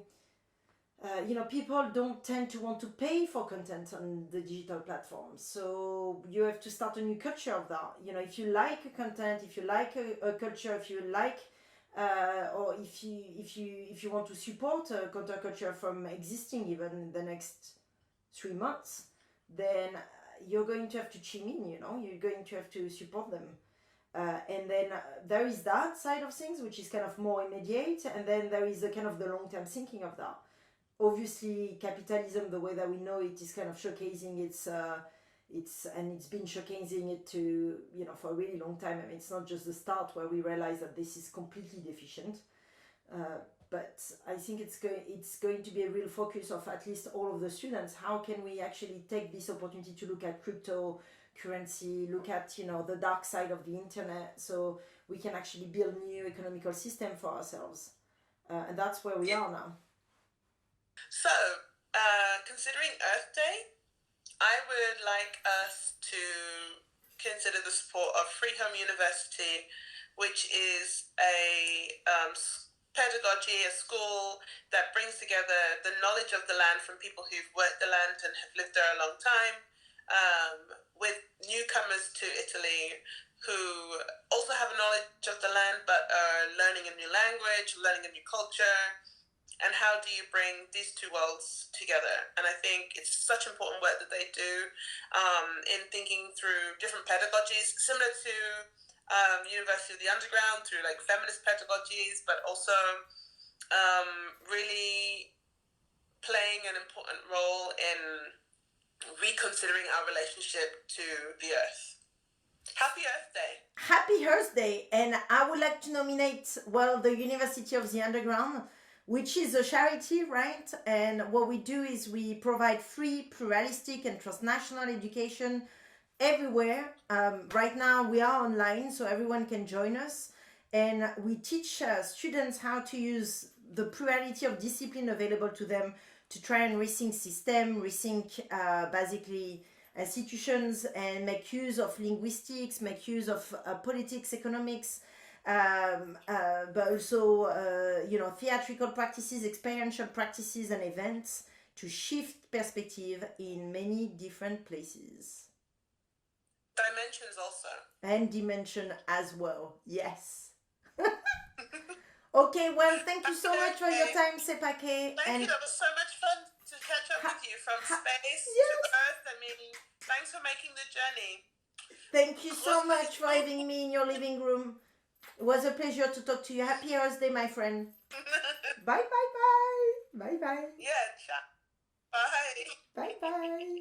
people don't tend to want to pay for content on the digital platforms. So you have to start a new culture of that. If you like a content, if you like a culture, if you like or if you want to support a counterculture from existing even in the next 3 months, then you're going to have to chime in, you're going to have to support them. And then there is that side of things, which is kind of more immediate, and then there is a kind of the long-term thinking of that. Obviously, capitalism, the way that we know it, is kind of showcasing it's been showcasing it to, for a really long time. I mean, it's not just the start where we realize that this is completely deficient. But I think it's going to be a real focus of at least all of the students. How can we actually take this opportunity to look at cryptocurrency, look at, the dark side of the internet, so we can actually build new economical system for ourselves. And that's where we are now. So, considering Earth Day, I would like us to consider the support of Freehome University, which is a pedagogy, a school that brings together the knowledge of the land from people who've worked the land and have lived there a long time, with newcomers to Italy who also have a knowledge of the land but are learning a new language, learning a new culture. And how do you bring these two worlds together? And I think it's such important work that they do in thinking through different pedagogies, similar to University of the Underground, through like feminist pedagogies, but also really playing an important role in reconsidering our relationship to the earth. Happy Earth Day. Happy Earth Day. And I would like to nominate, the University of the Underground, which is a charity, right? And what we do is we provide free, pluralistic and transnational education everywhere. Right now we are online, so everyone can join us. And we teach students how to use the plurality of discipline available to them to try and rethink system, rethink basically institutions, and make use of linguistics, make use of politics, economics, but also theatrical practices, experiential practices and events to shift perspective in many different places. Dimensions also. And dimension as well, yes. Okay, well, thank you so much for your time, Sepake. Thank you, that was so much fun to catch up with you from space Yes. to Earth. I mean, thanks for making the journey. Thank you so much for having me in your living room. It was a pleasure to talk to you. Happy Earth Day, my friend. Bye, bye, bye. Bye, bye. Yeah, ciao. Bye. Bye, bye.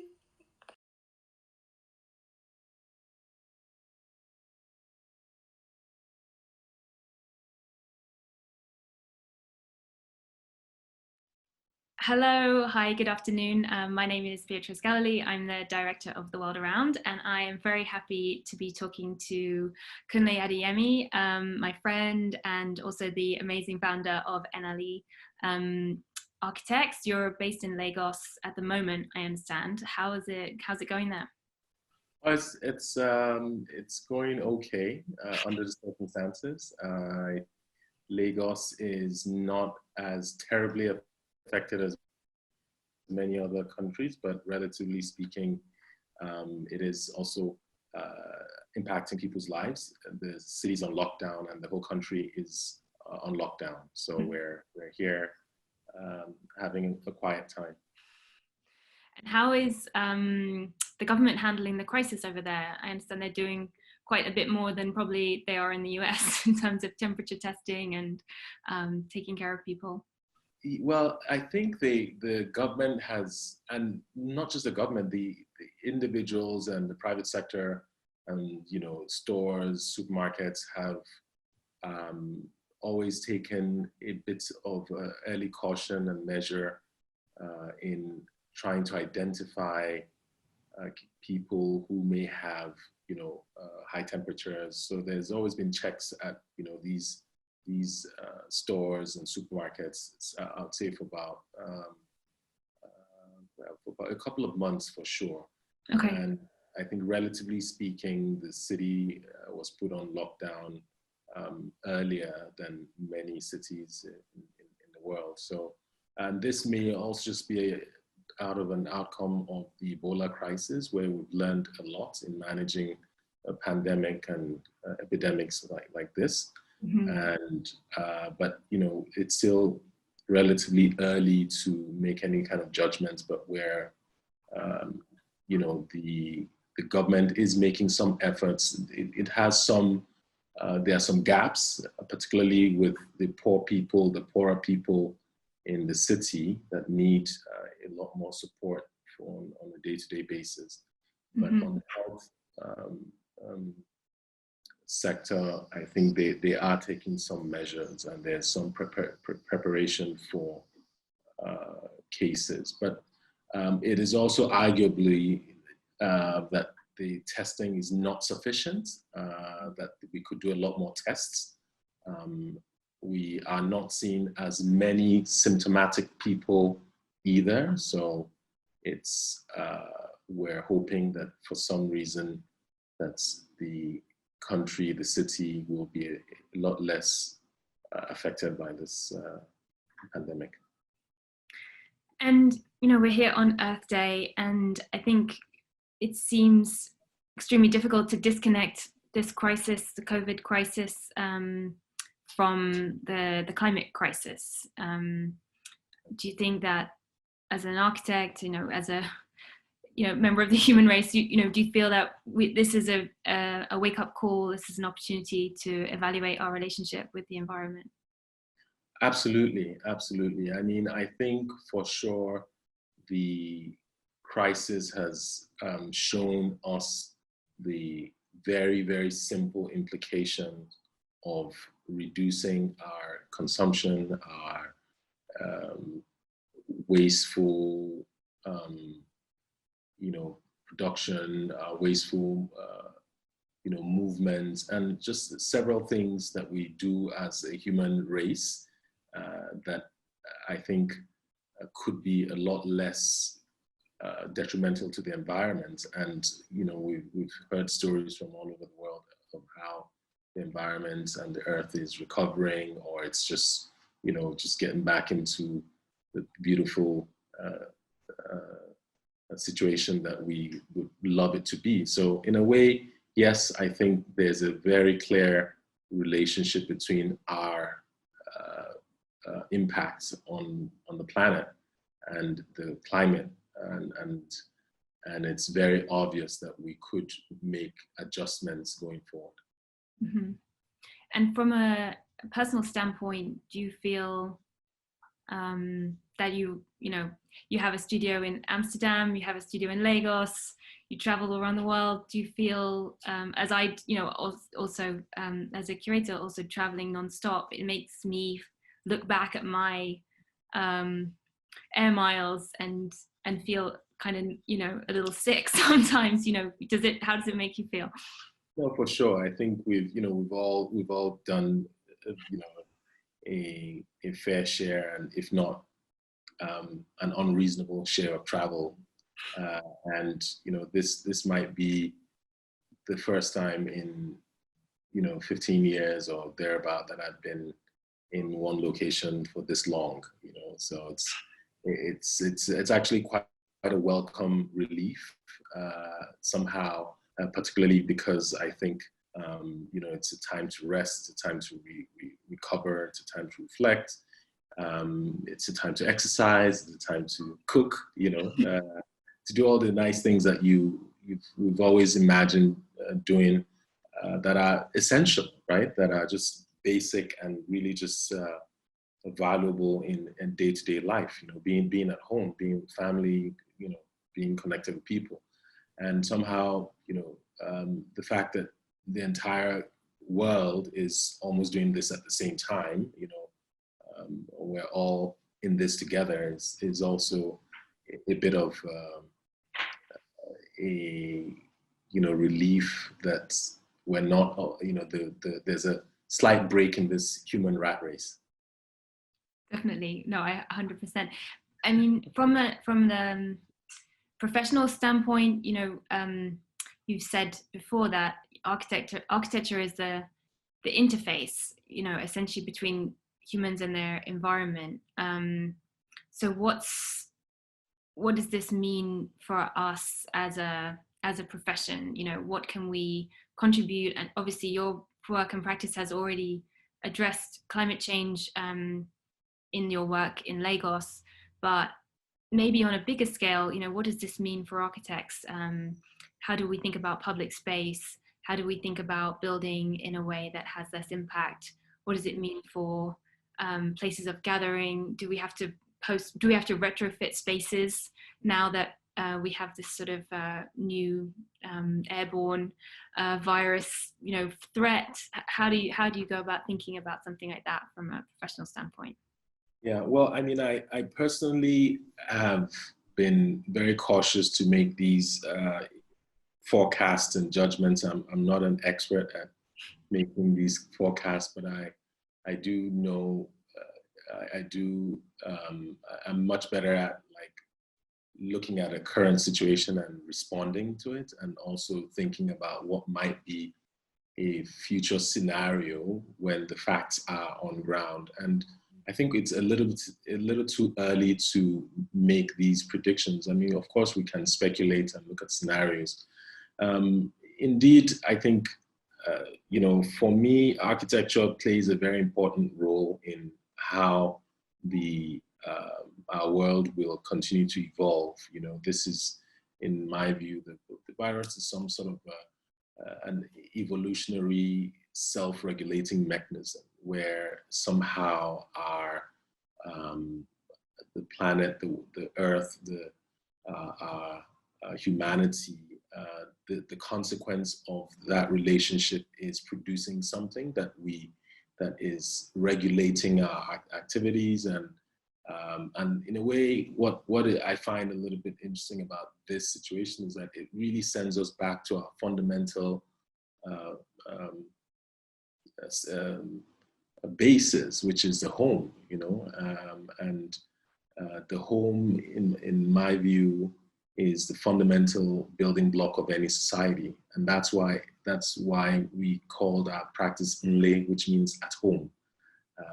Hello, hi, good afternoon. My name is Beatrice Galilee. I'm the director of The World Around, and I am very happy to be talking to Kunlé Adeyemi, my friend, and also the amazing founder of Nelly Architects. You're based in Lagos at the moment, I understand. How's it going there? Well, it's going okay under the circumstances. Lagos is not as terribly affected as many other countries, but relatively speaking, it is also impacting people's lives. The city's on lockdown and the whole country is on lockdown. So we're here having a quiet time. And how is the government handling the crisis over there? I understand they're doing quite a bit more than probably they are in the US in terms of temperature testing and taking care of people. Well, I think the government has, and not just the government, the individuals and the private sector and, stores, supermarkets have always taken a bit of early caution and measure in trying to identify people who may have, high temperatures. So there's always been checks at, these stores and supermarkets, I'd say for about a couple of months for sure. Okay. And I think relatively speaking, the city was put on lockdown earlier than many cities in the world. So, and this may also just be out of an outcome of the Ebola crisis, where we've learned a lot in managing a pandemic and epidemics like this. Mm-hmm. And but it's still relatively early to make any kind of judgments, but where the government is making some efforts. It has some there are some gaps, particularly with the poorer people in the city that need a lot more support on a day-to-day basis. But on the health sector, I think they are taking some measures, and there's some preparation for cases. But it is also arguably that the testing is not sufficient, that we could do a lot more tests. We are not seeing as many symptomatic people either. So it's, we're hoping that for some reason that the country, the city will be a lot less affected by this pandemic. And, we're here on Earth Day, and I think it seems extremely difficult to disconnect this crisis, the COVID crisis, from the climate crisis. Do you think that as an architect, as a member of the human race, do you feel that this is a wake-up call, this is an opportunity to evaluate our relationship with the environment? Absolutely, absolutely. I mean, I think for sure the crisis has shown us the very, very simple implications of reducing our consumption, our wasteful, production, wasteful, movements, and just several things that we do as a human race that I think could be a lot less detrimental to the environment. And we've heard stories from all over the world of how the environment and the earth is recovering, or it's just just getting back into the beautiful situation that we would love it to be. So in a way, yes, I think there's a very clear relationship between our impacts on the planet and the climate, and it's very obvious that we could make adjustments going forward. Mm-hmm. And from a personal standpoint, do you feel that you have a studio in Amsterdam, you have a studio in Lagos, you travel around the world? Do you feel, as I, also as a curator, also traveling nonstop, it makes me look back at my air miles and feel kind of, a little sick sometimes? How does it make you feel? No, for sure. I think we've all done, a fair share, and if not an unreasonable share of travel. And this might be the first time in 15 years or thereabout that I've been in one location for this long. So it's actually quite a welcome relief somehow, particularly because I think it's a time to rest, it's a time to recover, it's a time to reflect, it's a time to exercise, it's a time to cook, to do all the nice things that we've always imagined doing that are essential, right? That are just basic and really just valuable in day-to-day life. Being at home, being with family, being connected with people, and somehow the fact that the entire world is almost doing this at the same time, we're all in this together, is also a bit of a relief that we're not, there's a slight break in this human rat race. Definitely, no, 100%. I mean, from the professional standpoint, you've said before that architecture is the interface, essentially between humans and their environment. So what does this mean for us as a profession? What can we contribute? And obviously your work and practice has already addressed climate change in your work in Lagos, but maybe on a bigger scale, what does this mean for architects? How do we think about public space? How do we think about building in a way that has less impact? What does it mean for places of gathering? Do we have to retrofit spaces now that we have this sort of new airborne virus, threat? How do you go about thinking about something like that from a professional standpoint? Yeah, well, I mean, I personally have been very cautious to make these forecasts and judgments. I'm not an expert at making these forecasts, but I do know, I'm much better at looking at a current situation and responding to it, and also thinking about what might be a future scenario when the facts are on ground. And I think it's a little too early to make these predictions. I mean, of course, we can speculate and look at scenarios. Indeed, I think, for me, architecture plays a very important role in how our world will continue to evolve. This is, in my view, the virus is some sort of an evolutionary self-regulating mechanism where somehow our the planet, the earth, our humanity, the consequence of that relationship is producing something that is regulating our activities, and in a way, what I find a little bit interesting about this situation is that it really sends us back to our fundamental basis, which is the home, and the home, in my view, is the fundamental building block of any society, and that's why we called our practice Kunlé, which means at home.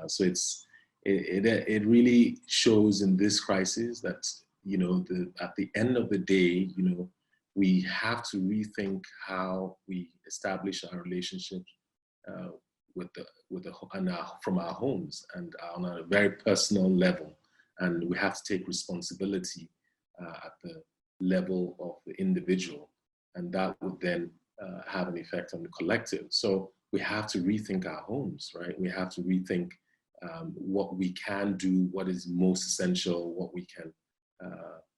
So it really shows in this crisis that at the end of the day, we have to rethink how we establish our relationship from our homes, and on a very personal level, And we have to take responsibility at the level of the individual. And that would then have an effect on the collective. So we have to rethink our homes, right? We have to rethink what we can do, what is most essential, what we can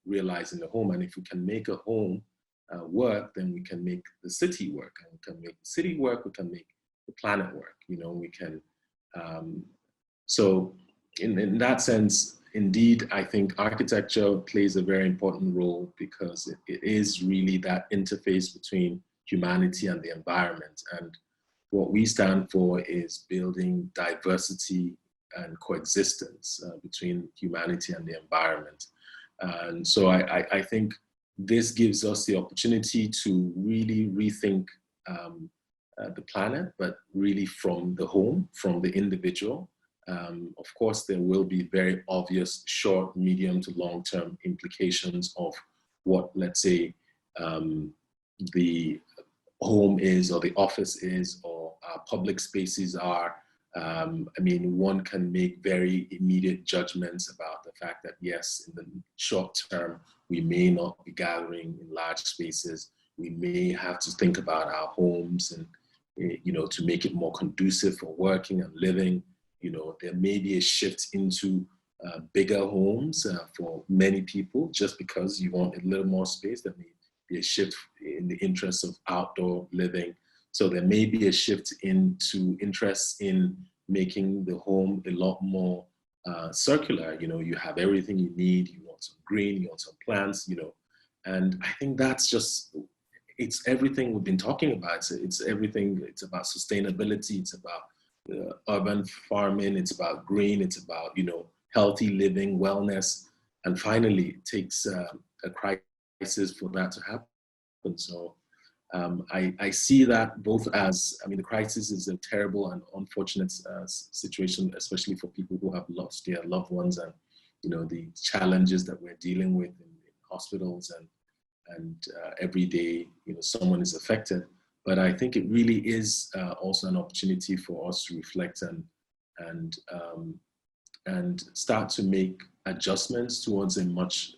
realize in the home. And if we can make a home work, then we can make the city work. And we can make the city work, we can make the planet work. You know, we can. So in that sense, indeed, I think architecture plays a very important role because it is really that interface between humanity and the environment. And what we stand for is building diversity and coexistence between humanity and the environment. And so I think this gives us the opportunity to really rethink the planet, but really from the home, from the individual. Of course, there will be very obvious short, medium to long-term implications of what, let's say, the home is or the office is or our public spaces are. I mean, one can make very immediate judgments about the fact that, yes, in the short term, we may not be gathering in large spaces. We may have to think about our homes and, you know, to make it more conducive for working and living. You know, there may be a shift into bigger homes for many people just because you want a little more space. There may be a shift in the interest of outdoor living. So there may be a shift into interest in making the home a lot more circular. You know, you have everything you need. You want some green, you want some plants, you know. And I think that's just, it's everything we've been talking about. It's everything. It's about sustainability. It's about urban farming. It's about green. It's about, you know, healthy living, wellness. And finally, it takes a crisis for that to happen. So I see that both as, I mean, the crisis is a terrible and unfortunate situation, especially for people who have lost their loved ones and, you know, the challenges that we're dealing with in hospitals and every day, you know, someone is affected. But I think it really is also an opportunity for us to reflect and start to make adjustments towards a much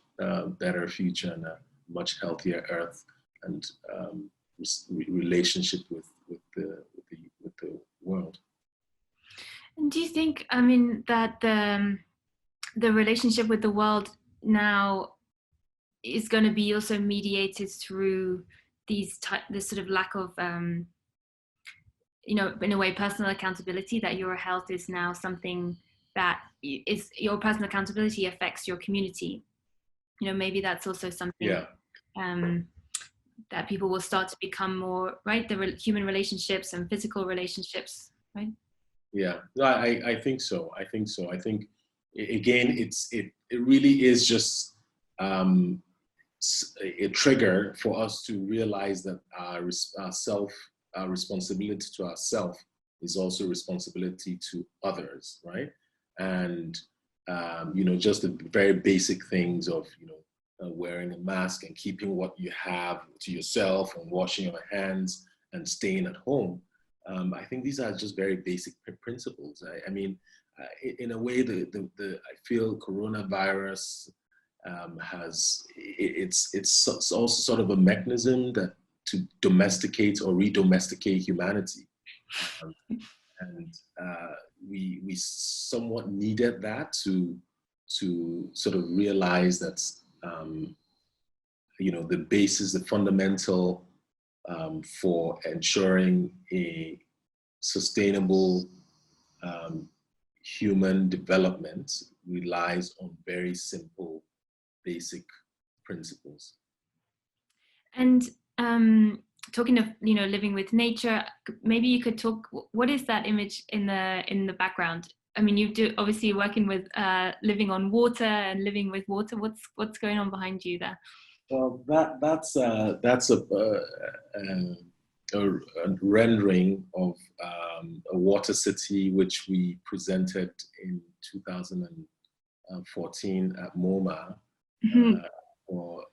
better future and a much healthier earth and relationship with the world. And do you think, I mean, that the relationship with the world now is going to be also mediated through this sort of lack of, you know, in a way, personal accountability, that your health is now something that is, your personal accountability affects your community. You know, maybe that's also something that people will start to become more, right? The human relationships and physical relationships, right? Yeah, no, I think so. I think so. I think, again, it really is just a trigger for us to realize that our responsibility to ourselves is also responsibility to others, right? And you know, just the very basic things of, you know, wearing a mask and keeping what you have to yourself and washing your hands and staying at home. I think these are just very basic principles. I mean, in a way, I feel coronavirus it's also sort of a mechanism that to domesticate or re-domesticate humanity. And we somewhat needed that to sort of realize that, you know, the basis, the fundamental for ensuring a sustainable human development relies on very simple, basic principles. And talking of, you know, living with nature, maybe you could talk, what is that image in the background? I mean, you do obviously working with living on water and living with water. What's going on behind you there? Well, that's a rendering of a water city which we presented in 2014 at MoMA for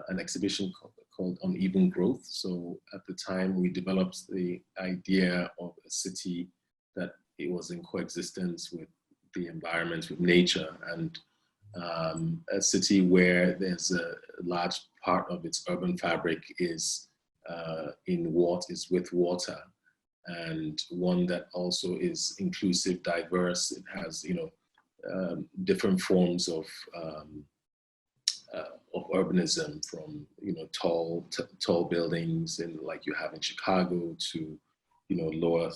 an exhibition called Uneven Growth. So at the time we developed the idea of a city that it was in coexistence with the environment, with nature, and a city where there's a large part of its urban fabric is with water, and one that also is inclusive, diverse. It has, different forms of urbanism, from tall buildings like you have in Chicago, to lower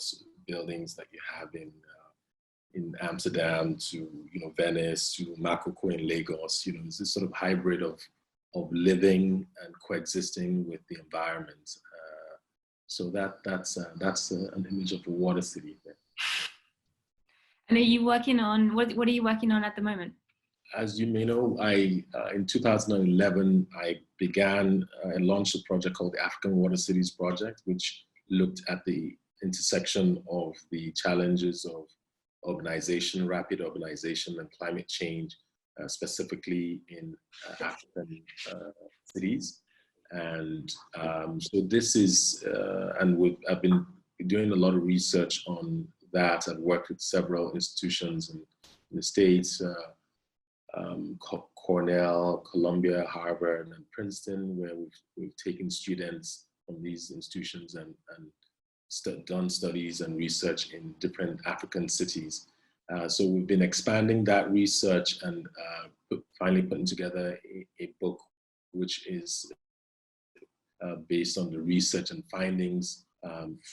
buildings like you have in Amsterdam, to Venice, to Makoko in Lagos. It's this sort of hybrid of living and coexisting with the environment. So that's an image of a water city there. And are you working on, what are you working on at the moment? As you may know, in 2011, I launched a project called the African Water Cities Project, which looked at the intersection of the challenges of urbanization, rapid urbanization, and climate change, specifically in African cities. And so this is, I've been doing a lot of research on that. I've worked with several institutions in the States, Cornell, Columbia, Harvard, and Princeton, where we've taken students from these institutions and done studies and research in different African cities. So we've been expanding that research and finally putting together a book which is based on the research and findings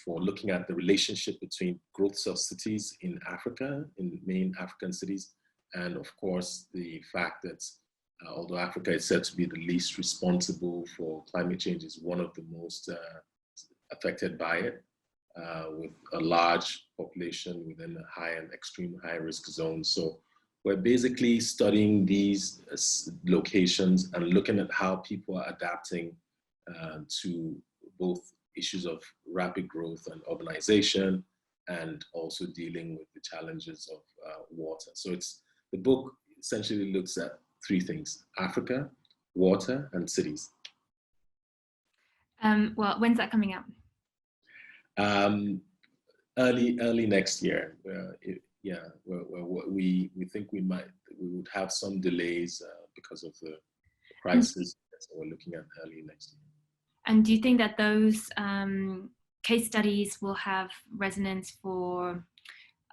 for looking at the relationship between growth of cities in Africa, in main African cities, and of course the fact that although Africa is said to be the least responsible for climate change, is one of the most affected by it, with a large population within a high and extreme high risk zone. So we're basically studying these locations and looking at how people are adapting to both issues of rapid growth and urbanization, and also dealing with the challenges of water. So the book essentially looks at three things: Africa, water, and cities. Well, when's that coming out? Early next year. We think we would have some delays because of the crisis. So we're looking at early next year. And do you think that those case studies will have resonance for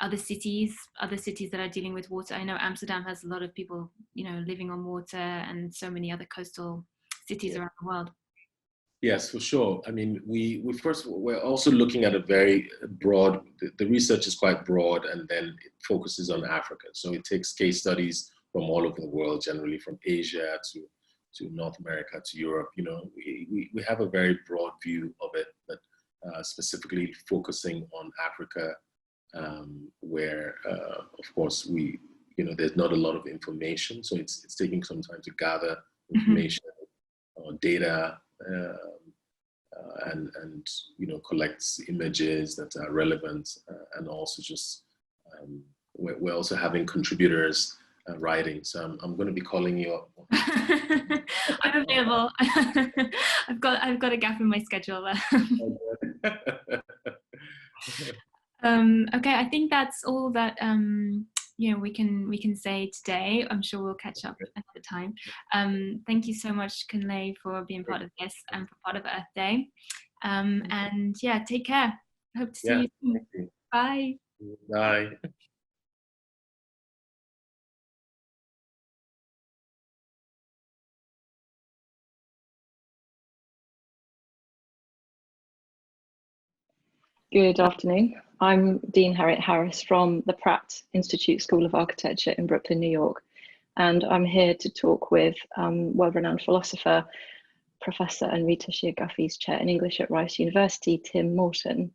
other cities that are dealing with water? I know Amsterdam has a lot of people, living on water, and so many other coastal cities around the world. Yes, for sure. I mean, we're also looking at a very broad, the research is quite broad, and then it focuses on Africa. So it takes case studies from all over the world, generally from Asia to North America to Europe. We have a very broad view of it, but specifically focusing on Africa, where, of course, there's not a lot of information. So it's taking some time to gather information or data, and collects images that are relevant, and also just we're also having contributors writing. So I'm going to be calling you up. I'm available. I've got a gap in my schedule there. Okay, I think that's all that we can say today. I'm sure we'll catch up another time. Thank you so much, Kunlé, for being part of this and for part of Earth Day. And yeah, take care. Hope to see you soon. Bye. Bye. Good afternoon. I'm Dean Harriet Harris from the Pratt Institute School of Architecture in Brooklyn, New York. And I'm here to talk with world-renowned philosopher, Professor Anrita Shia-Guffey's Chair in English at Rice University, Tim Morton.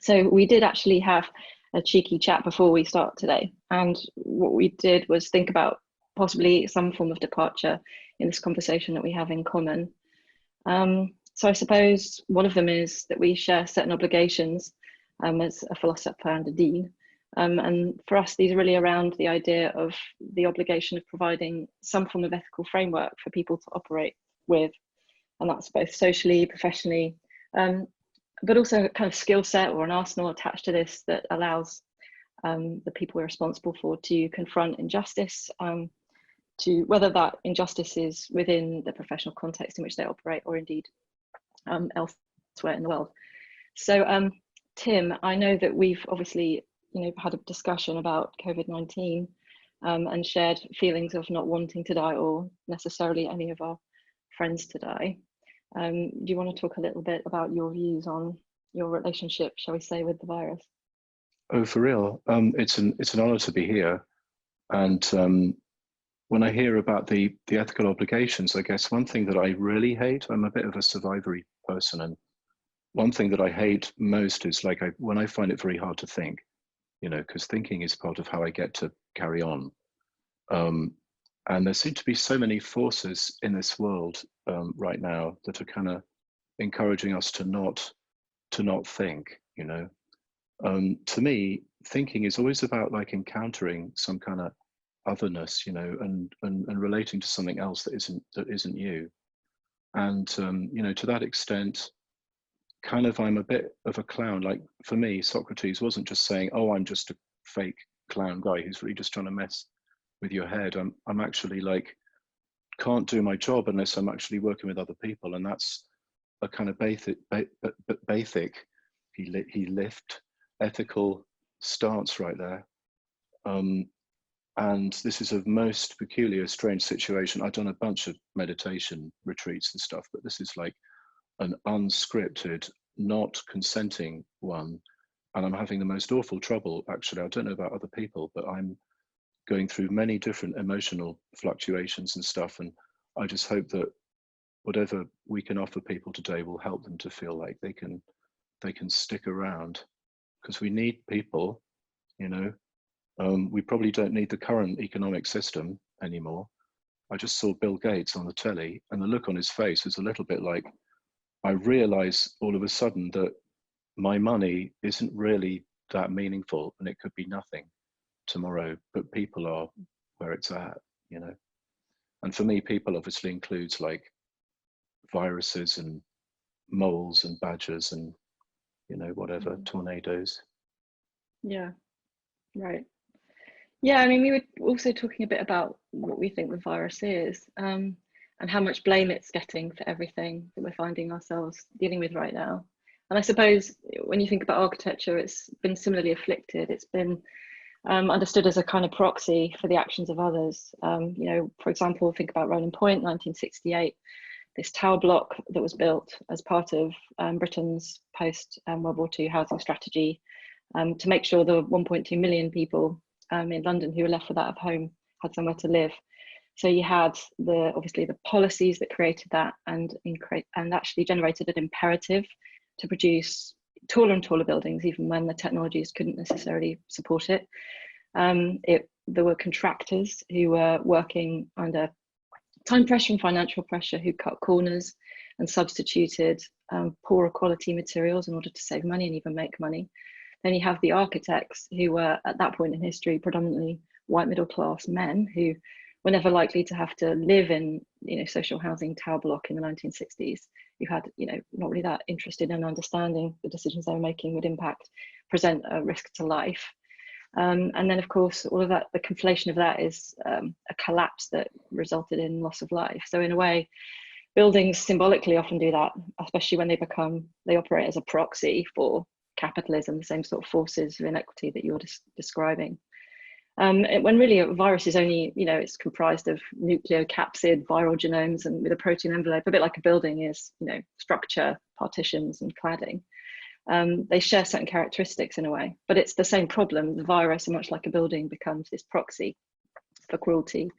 So we did actually have a cheeky chat before we start today. And what we did was think about possibly some form of departure in this conversation that we have in common. So I suppose one of them is that we share certain obligations as a philosopher and a dean. And for us, these are really around the idea of the obligation of providing some form of ethical framework for people to operate with. And that's both socially, professionally, but also a kind of skill set or an arsenal attached to this that allows the people we're responsible for, to confront injustice, to whether that injustice is within the professional context in which they operate or indeed elsewhere in the world. So Tim, I know that we've obviously had a discussion about COVID-19 and shared feelings of not wanting to die, or necessarily any of our friends to die. Do you want to talk a little bit about your views on your relationship, shall we say, with the virus? Oh, for real. It's an honor to be here. And when I hear about the ethical obligations, I guess one thing that I really hate, I'm a bit of a survivory person, and one thing that I hate most is when I find it very hard to think, because thinking is part of how I get to carry on. And there seem to be so many forces in this world right now that are kind of encouraging us to not think. To me, thinking is always about encountering some kind of otherness, and relating to something else that isn't you. And to that extent, kind of I'm a bit of a clown. Like for me, Socrates wasn't just saying, "Oh, I'm just a fake clown guy who's really just trying to mess with your head." I'm actually can't do my job unless I'm actually working with other people, and that's a kind of basic he lift ethical stance right there. And this is a most peculiar, strange situation. I've done a bunch of meditation retreats and stuff, but this is an unscripted, not consenting one. And I'm having the most awful trouble, actually. I don't know about other people, but I'm going through many different emotional fluctuations and stuff. And I just hope that whatever we can offer people today will help them to feel like they can stick around, because we need people, we probably don't need the current economic system anymore. I just saw Bill Gates on the telly, and the look on his face was a little bit like, I realize all of a sudden that my money isn't really that meaningful, and it could be nothing tomorrow, but people are where it's at, And for me, people obviously includes viruses and moles and badgers and, whatever, tornadoes. Yeah, right. Yeah, I mean, we were also talking a bit about what we think the virus is, and how much blame it's getting for everything that we're finding ourselves dealing with right now. And I suppose when you think about architecture, it's been similarly afflicted. It's been understood as a kind of proxy for the actions of others. For example, think about Rolling Point, 1968, this tower block that was built as part of Britain's post-World War II housing strategy to make sure the 1.2 million people in London who were left without a home had somewhere to live. So you had obviously the policies that created that and actually generated an imperative to produce taller and taller buildings, even when the technologies couldn't necessarily support it. There were contractors who were working under time pressure and financial pressure, who cut corners and substituted poorer quality materials in order to save money and even make money. Then you have the architects, who were at that point in history predominantly white middle class men who were never likely to have to live in social housing tower block in the 1960s, who had not really that interested in understanding the decisions they were making would present a risk to life. And then of course all of that, the conflation of that is a collapse that resulted in loss of life. So in a way, buildings symbolically often do that, especially when they operate as a proxy for capitalism, the same sort of forces of inequity that you're describing. When really a virus is only, it's comprised of nucleocapsid viral genomes and with a protein envelope, a bit like a building is, structure, partitions and cladding. They share certain characteristics in a way, but it's the same problem. The virus, much like a building, becomes this proxy for cruelty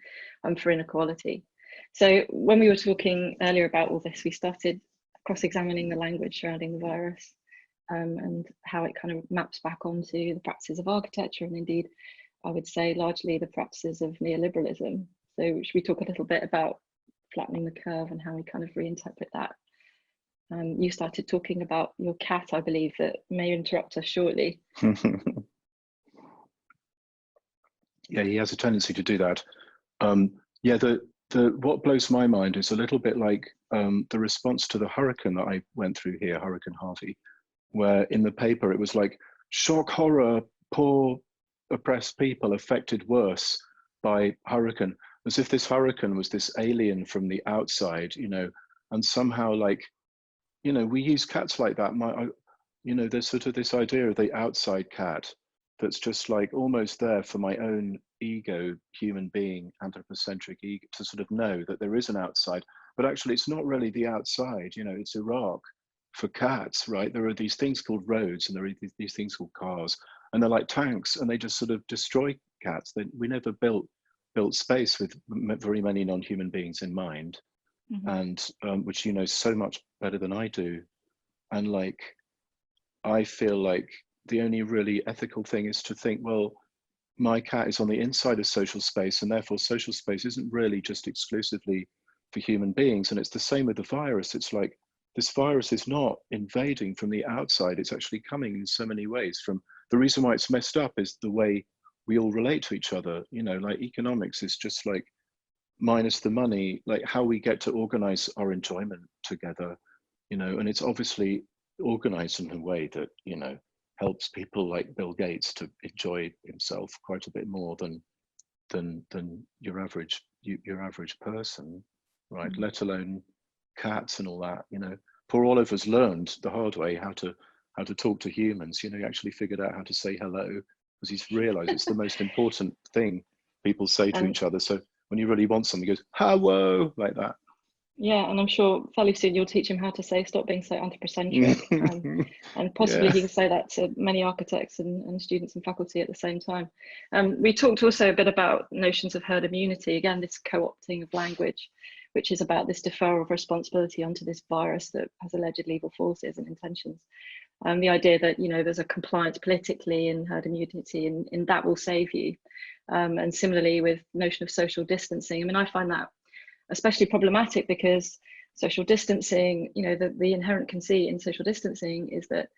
and for inequality. So when we were talking earlier about all this, we started cross-examining the language surrounding the virus and how it kind of maps back onto the practices of architecture, and indeed, I would say largely the practices of neoliberalism. So should we talk a little bit about flattening the curve and how we kind of reinterpret that? You started talking about your cat, I believe, that may interrupt us shortly. Yeah, he has a tendency to do that. What blows my mind is a little bit like the response to the hurricane that I went through here, Hurricane Harvey, where in the paper it was like, shock horror, poor oppressed people affected worse by hurricane, as if this hurricane was this alien from the outside, you know, and somehow, like, you know, we use cats like that. You know, there's sort of this idea of the outside cat that's just like almost there for my own ego, human being, anthropocentric ego, to sort of know that there is an outside, but actually it's not really the outside, you know, it's Iraq for cats, right? There are these things called roads and there are these things called cars, and they're like tanks, and they just sort of destroy cats. We never built space with very many non-human beings in mind, and which you know so much better than I do. And like, I feel like the only really ethical thing is to think, well, my cat is on the inside of social space, and therefore social space isn't really just exclusively for human beings. And it's the same with the virus. It's like, this virus is not invading from the outside. It's actually coming in so many ways. From the reason why it's messed up is the way we all relate to each other. You know, like economics is just like, minus the money, like how we get to organize our enjoyment together, you know, and it's obviously organized in a way that, you know, helps people like Bill Gates to enjoy himself quite a bit more than your average person, right? Let alone cats and all that, you know. Poor Oliver's learned the hard way how to talk to humans. You know, he actually figured out how to say hello because he's realized it's the most important thing people say to each other. So when you really want something, he goes, hello, like that. Yeah, and I'm sure fairly soon you'll teach him how to say, stop being so anthropocentric. And possibly he can say that to many architects and students and faculty at the same time. We talked also a bit about notions of herd immunity. Again, this co-opting of language, which is about this deferral of responsibility onto this virus that has alleged evil forces and intentions. The idea that, you know, there's a compliance politically in herd immunity and that will save you. And similarly with notion of social distancing. I mean, I find that especially problematic because social distancing, you know, the inherent conceit in social distancing is that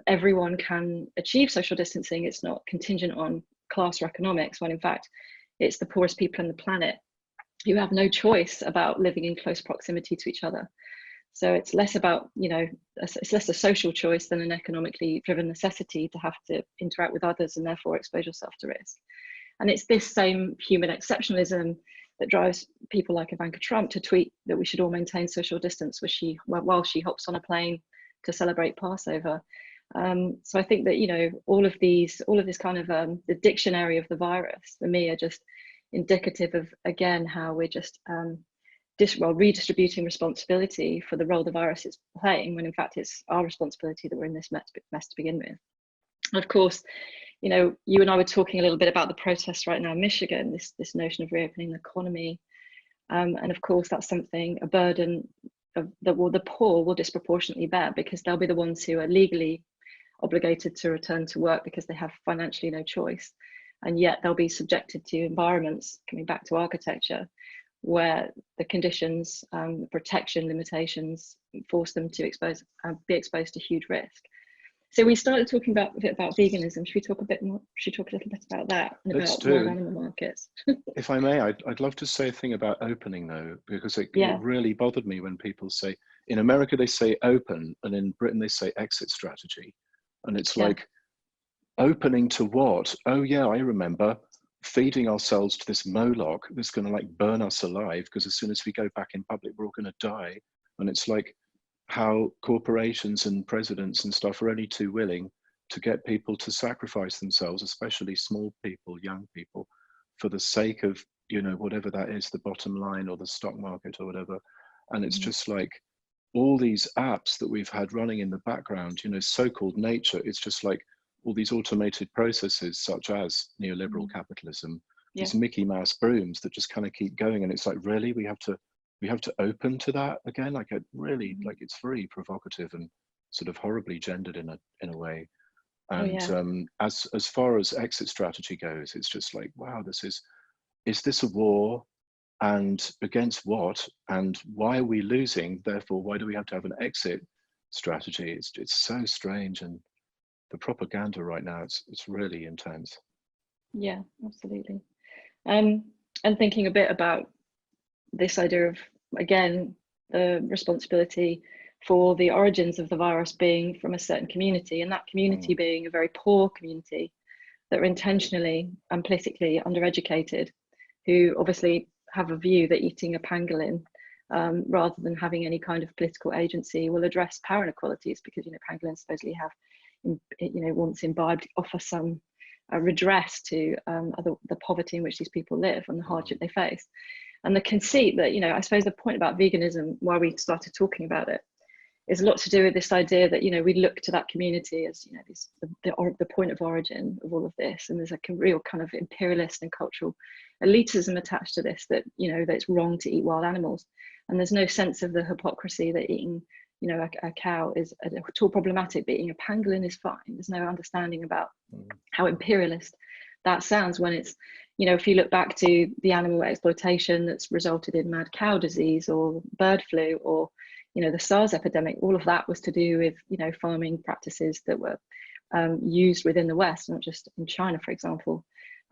everyone can achieve social distancing. It's not contingent on class or economics, when in fact it's the poorest people on the planet who have no choice about living in close proximity to each other. So it's less about, you know, it's less a social choice than an economically driven necessity to have to interact with others and therefore expose yourself to risk. And it's this same human exceptionalism that drives people like Ivanka Trump to tweet that we should all maintain social distance while she hops on a plane to celebrate Passover. So I think that, you know, all of this kind of the dictionary of the virus for me are just indicative of, again, how we're just redistributing responsibility for the role the virus is playing, when in fact it's our responsibility that we're in this mess to begin with. And of course, you know, you and I were talking a little bit about the protests right now in Michigan, this notion of reopening the economy. And of course, that's something, a burden the poor will disproportionately bear, because they'll be the ones who are legally obligated to return to work because they have financially no choice. And yet they'll be subjected to environments, coming back to architecture, where the conditions, protection limitations force them to be exposed to huge risk. So we started talking a bit about veganism. Should we talk a little bit about that and about wild animal markets? If I may, I'd love to say a thing about opening though, because it really bothered me when people say, in America they say open, and in Britain they say exit strategy. And it's like, opening to what? Oh yeah, I remember feeding ourselves to this Moloch that's going to like burn us alive, because as soon as we go back in public, we're all going to die. And it's like how corporations and presidents and stuff are only too willing to get people to sacrifice themselves, especially small people, young people, for the sake of, you know, whatever that is, the bottom line or the stock market or whatever. And it's just like all these apps that we've had running in the background, you know, so-called nature, it's just like all these automated processes such as neoliberal capitalism, these Mickey Mouse brooms that just kind of keep going. And it's like, really, we have to open to that again? Like it really, like it's very provocative and sort of horribly gendered in a way. And as far as exit strategy goes, it's just like, wow, is this a war? And against what? And why are we losing? Therefore, why do we have to have an exit strategy? It's so strange. And the propaganda right now, it's really intense. Yeah, absolutely. And thinking a bit about this idea of, again, the responsibility for the origins of the virus being from a certain community, and that community being a very poor community, that are intentionally and politically undereducated, who obviously have a view that eating a pangolin, rather than having any kind of political agency, will address power inequalities, because, you know, pangolins supposedly have, you know, once imbibed, offer some redress to the poverty in which these people live and the hardship they face. And the conceit that, you know, I suppose the point about veganism, why we started talking about it, is a lot to do with this idea that, you know, we look to that community as, you know, the point of origin of all of this, and there's like a real kind of imperialist and cultural elitism attached to this, that, you know, that it's wrong to eat wild animals, and there's no sense of the hypocrisy that eating, you know, a cow is at all problematic, but eating a pangolin is fine. There's no understanding about how imperialist that sounds, when it's, you know, if you look back to the animal exploitation that's resulted in mad cow disease or bird flu, or, you know, the SARS epidemic, all of that was to do with, you know, farming practices that were used within the West, not just in China, for example,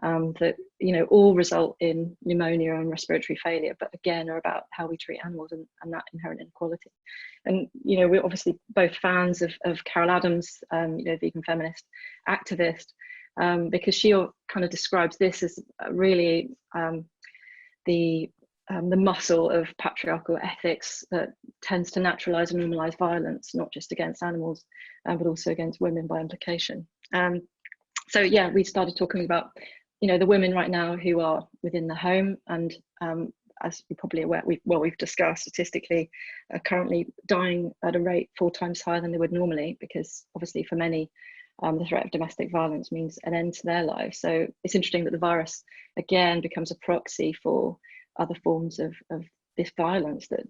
that, you know, all result in pneumonia and respiratory failure, but again are about how we treat animals and that inherent inequality. And, you know, we're obviously both fans of Carol Adams, you know, vegan feminist activist, because she kind of describes this as really the muscle of patriarchal ethics that tends to naturalize and normalize violence, not just against animals, but also against women by implication. So yeah, we started talking about, you know, the women right now who are within the home, and as you're probably aware, we've discussed statistically, are currently dying at a rate 4 times higher than they would normally, because obviously for many, the threat of domestic violence means an end to their lives. So it's interesting that the virus again becomes a proxy for other forms of this violence that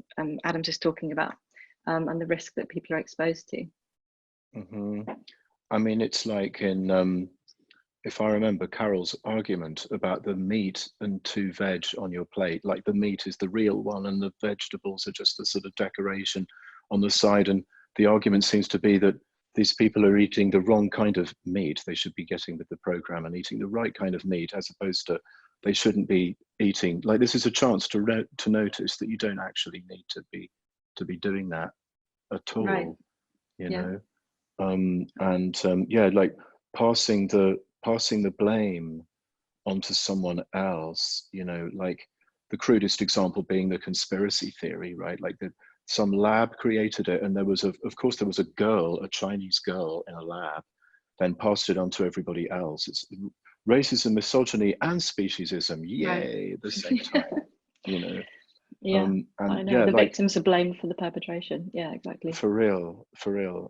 Adam's just talking about, and the risk that people are exposed to. I mean, it's like in, if I remember Carol's argument about the meat and 2 veg on your plate, like the meat is the real one and the vegetables are just a sort of decoration on the side. And the argument seems to be that these people are eating the wrong kind of meat. They should be getting with the program and eating the right kind of meat, as opposed to they shouldn't be eating. Like, this is a chance to notice that you don't actually need to be doing that at all, right. You know, yeah, like passing the blame onto someone else, you know, like the crudest example being the conspiracy theory, right? Like some lab created it, and there was of course there was a girl, a Chinese girl in a lab, then passed it on to everybody else. It's racism, misogyny, and speciesism, yay, right. At the same time, you know. Yeah, and I know, the victims are blamed for the perpetration. Yeah, exactly. For real.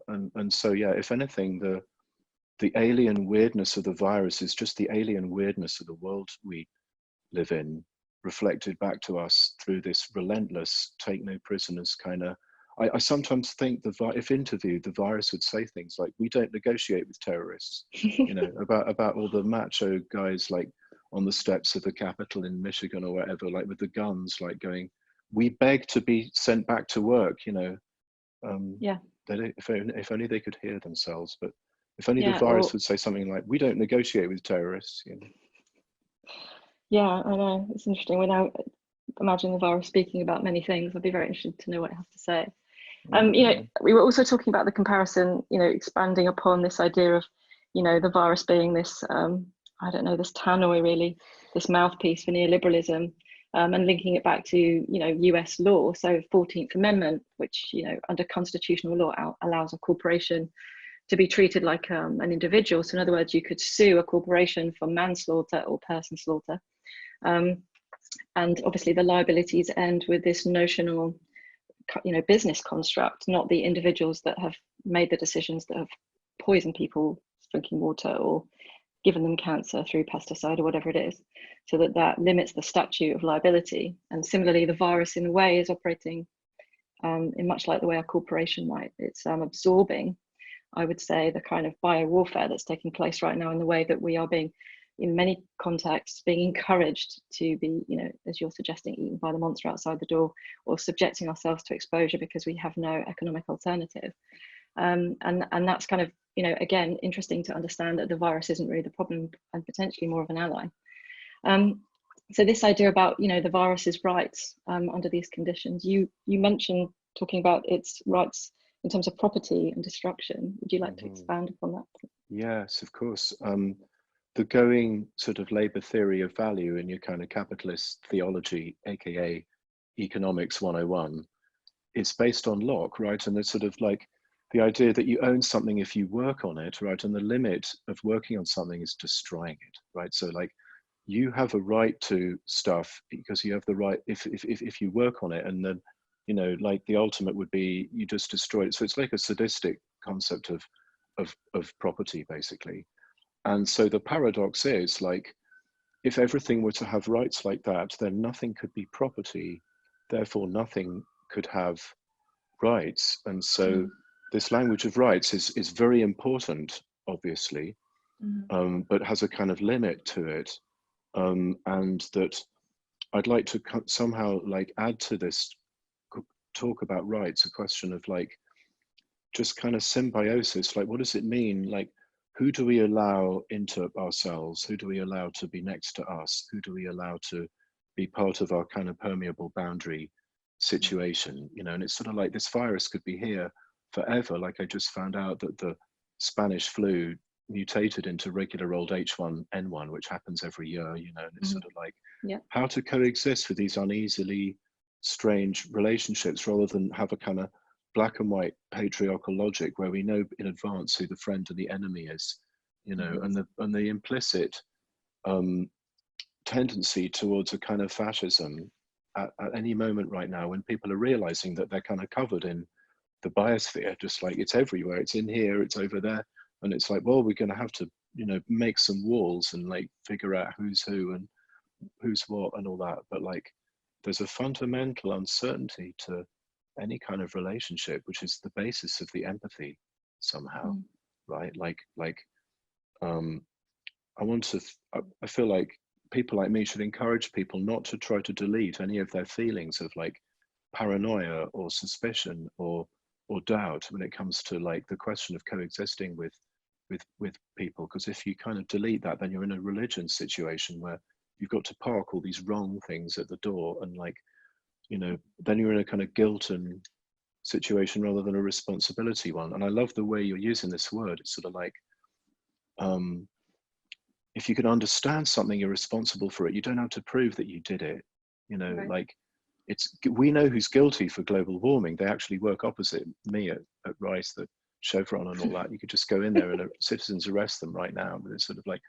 And so, yeah, if anything, the alien weirdness of the virus is just the alien weirdness of the world we live in, reflected back to us through this relentless take no prisoners kind of. I sometimes think if interviewed, the virus would say things like, "We don't negotiate with terrorists," you know, about all the macho guys like on the steps of the Capitol in Michigan or wherever, like with the guns, like going, "We beg to be sent back to work," you know. Yeah. If only they could hear themselves, but if only the virus would say something like, "We don't negotiate with terrorists," you know. Yeah, I know, it's interesting. We're now imagining the virus speaking about many things. I'd be very interested to know what it has to say. You know, we were also talking about the comparison, you know, expanding upon this idea of, you know, the virus being this, I don't know, this tannoy really, this mouthpiece for neoliberalism, and linking it back to, you know, US law. So 14th Amendment, which, you know, under constitutional law allows a corporation to be treated like an individual. So in other words, you could sue a corporation for manslaughter or person slaughter. And obviously the liabilities end with this notional, you know, business construct, not the individuals that have made the decisions that have poisoned people's drinking water or given them cancer through pesticide or whatever it is. So that limits the statute of liability. And similarly, the virus in a way is operating in much like the way a corporation might. It's absorbing, I would say, the kind of biowarfare that's taking place right now, in the way that we are being, in many contexts, being encouraged to be, you know, as you're suggesting, eaten by the monster outside the door, or subjecting ourselves to exposure because we have no economic alternative. And that's kind of, you know, again, interesting to understand that the virus isn't really the problem and potentially more of an ally. So this idea about, you know, the virus's rights under these conditions, you mentioned talking about its rights in terms of property and destruction. Would you like to expand upon that? Yes, of course. the going sort of labor theory of value in your kind of capitalist theology, aka economics 101, it's based on Locke, right? And it's sort of like the idea that you own something if you work on it, right? And the limit of working on something is destroying it, right? So like you have a right to stuff because you have the right, if you work on it, and then, you know, like the ultimate would be you just destroy it. So it's like a sadistic concept of property, basically. And so the paradox is, like, if everything were to have rights like that, then nothing could be property, therefore nothing could have rights. And so this language of rights is very important, obviously, but has a kind of limit to it. And that I'd like to somehow like add to this talk about rights, a question of like just kind of symbiosis, like what does it mean? Like, who do we allow into ourselves? Who do we allow to be next to us? Who do we allow to be part of our kind of permeable boundary situation? You know, and it's sort of like this virus could be here forever. Like I just found out that the Spanish flu mutated into regular old H1N1, which happens every year, you know, and it's sort of like how to coexist with these uneasily strange relationships rather than have a kind of black and white patriarchal logic where we know in advance who the friend and the enemy is, you know, and the implicit tendency towards a kind of fascism at any moment right now, when people are realizing that they're kind of covered in the biosphere, just like it's everywhere, it's in here, it's over there, and it's like, well, we're going to have to, you know, make some walls and like figure out who's who and who's what and all that. But like there's a fundamental uncertainty to any kind of relationship, which is the basis of the empathy somehow, right? Like I feel like people like me should encourage people not to try to delete any of their feelings of like paranoia or suspicion or doubt when it comes to like the question of coexisting with people, because if you kind of delete that, then you're in a religion situation where you've got to park all these wrong things at the door, and like, you know, then you're in a kind of guilt and situation rather than a responsibility one. And I love the way you're using this word. It's sort of like, if you can understand something, you're responsible for it. You don't have to prove that you did it. You know, like we know who's guilty for global warming. They actually work opposite me at Rice, the Chevron and all that. You could just go in there and citizens arrest them right now. But it's sort of like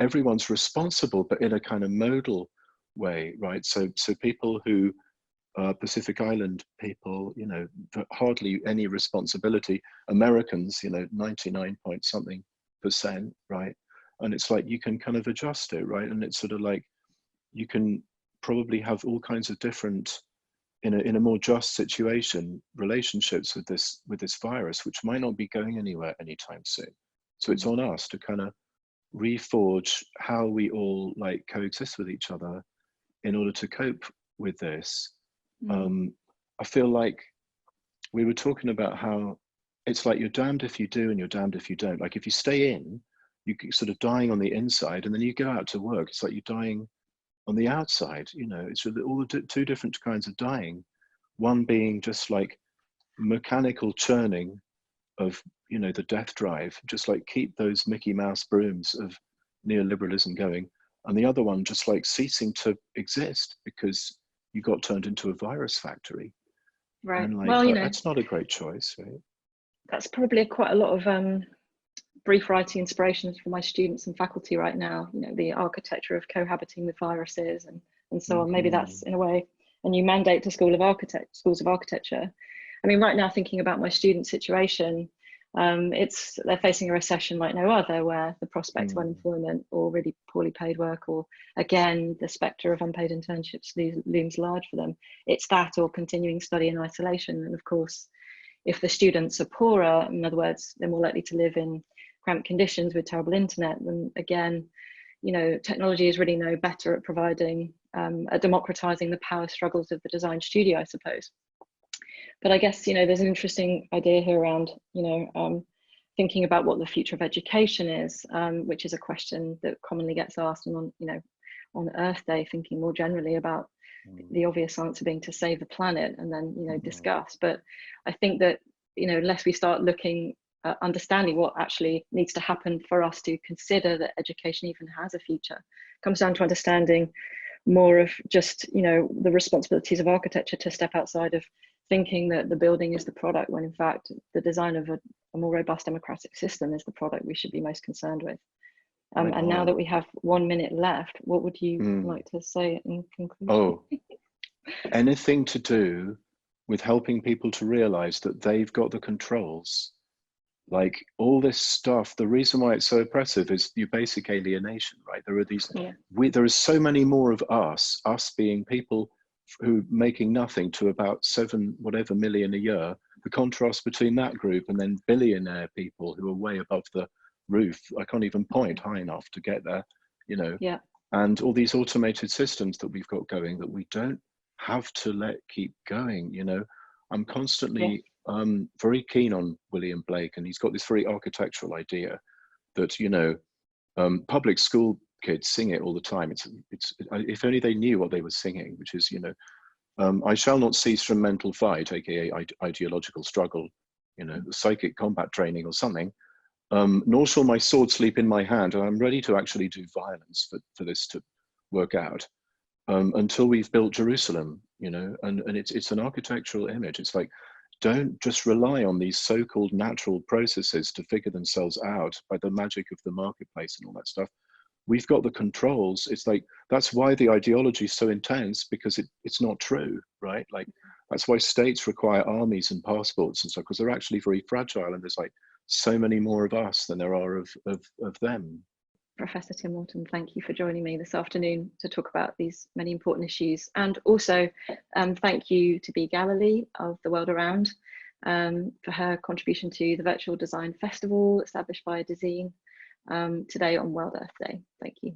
everyone's responsible, but in a kind of modal way, right? So people who Pacific Island people, you know, hardly any responsibility. Americans, you know, 99 point something %, right? And it's like you can kind of adjust it, right? And it's sort of like you can probably have all kinds of different, in a more just situation, relationships with this virus, which might not be going anywhere anytime soon. So it's on us to kind of reforge how we all like coexist with each other in order to cope with this. I feel like we were talking about how it's like you're damned if you do and you're damned if you don't. Like if you stay in, you're sort of dying on the inside, and then you go out to work, it's like you're dying on the outside. You know, it's all the two different kinds of dying. One being just like mechanical churning of, you know, the death drive, just like keep those Mickey Mouse brooms of neoliberalism going, and the other one just like ceasing to exist because you got turned into a virus factory. Right. And like, well, you know, that's not a great choice, right? That's probably quite a lot of brief writing inspirations for my students and faculty right now. You know, the architecture of cohabiting with viruses and so on. Maybe that's in a way a new mandate to schools of architecture. I mean, right now, thinking about my student situation, they're facing a recession like no other, where the prospect of unemployment or really poorly paid work, or again the spectre of unpaid internships looms large for them. It's that or continuing study in isolation. And of course, if the students are poorer, in other words, they're more likely to live in cramped conditions with terrible internet, then again, you know, technology is really no better at providing, at democratizing the power struggles of the design studio, I suppose. But I guess, you know, there's an interesting idea here around, you know, thinking about what the future of education is, which is a question that commonly gets asked, and on, you know, on Earth Day, thinking more generally about the obvious answer being to save the planet and then, you know, discuss. But I think that, you know, unless we start looking understanding what actually needs to happen for us to consider that education even has a future. It comes down to understanding more of just, you know, the responsibilities of architecture to step outside of thinking that the building is the product, when in fact the design of a more robust democratic system is the product we should be most concerned with. And now that we have 1 minute left, what would you like to say in conclusion? Oh, anything to do with helping people to realize that they've got the controls. Like all this stuff, the reason why it's so oppressive is your basic alienation, right? There are these, there is so many more of us being people who making nothing to about 7 whatever million a year. The contrast between that group and then billionaire people who are way above the roof. I can't even point high enough to get there, you know. Yeah. And all these automated systems that we've got going that we don't have to let keep going, you know. I'm constantly very keen on William Blake, and he's got this very architectural idea that, you know, public school kids sing it all the time. It's if only they knew what they were singing, which is, you know, I shall not cease from mental fight, aka ideological struggle, you know, psychic combat training or something. Nor shall my sword sleep in my hand, and I'm ready to actually do violence for this to work out. Until we've built Jerusalem, you know, and it's an architectural image. It's like, don't just rely on these so-called natural processes to figure themselves out by the magic of the marketplace and all that stuff. We've got the controls. It's like, that's why the ideology is so intense, because it's not true, right? Like, that's why states require armies and passports and stuff, because they're actually very fragile, and there's like so many more of us than there are of them. Professor Tim Morton, thank you for joining me this afternoon to talk about these many important issues. And also thank you to Beatrice Galilee of The World Around for her contribution to the Virtual Design Festival established by Dezeen today on World Earth Day. Thank you.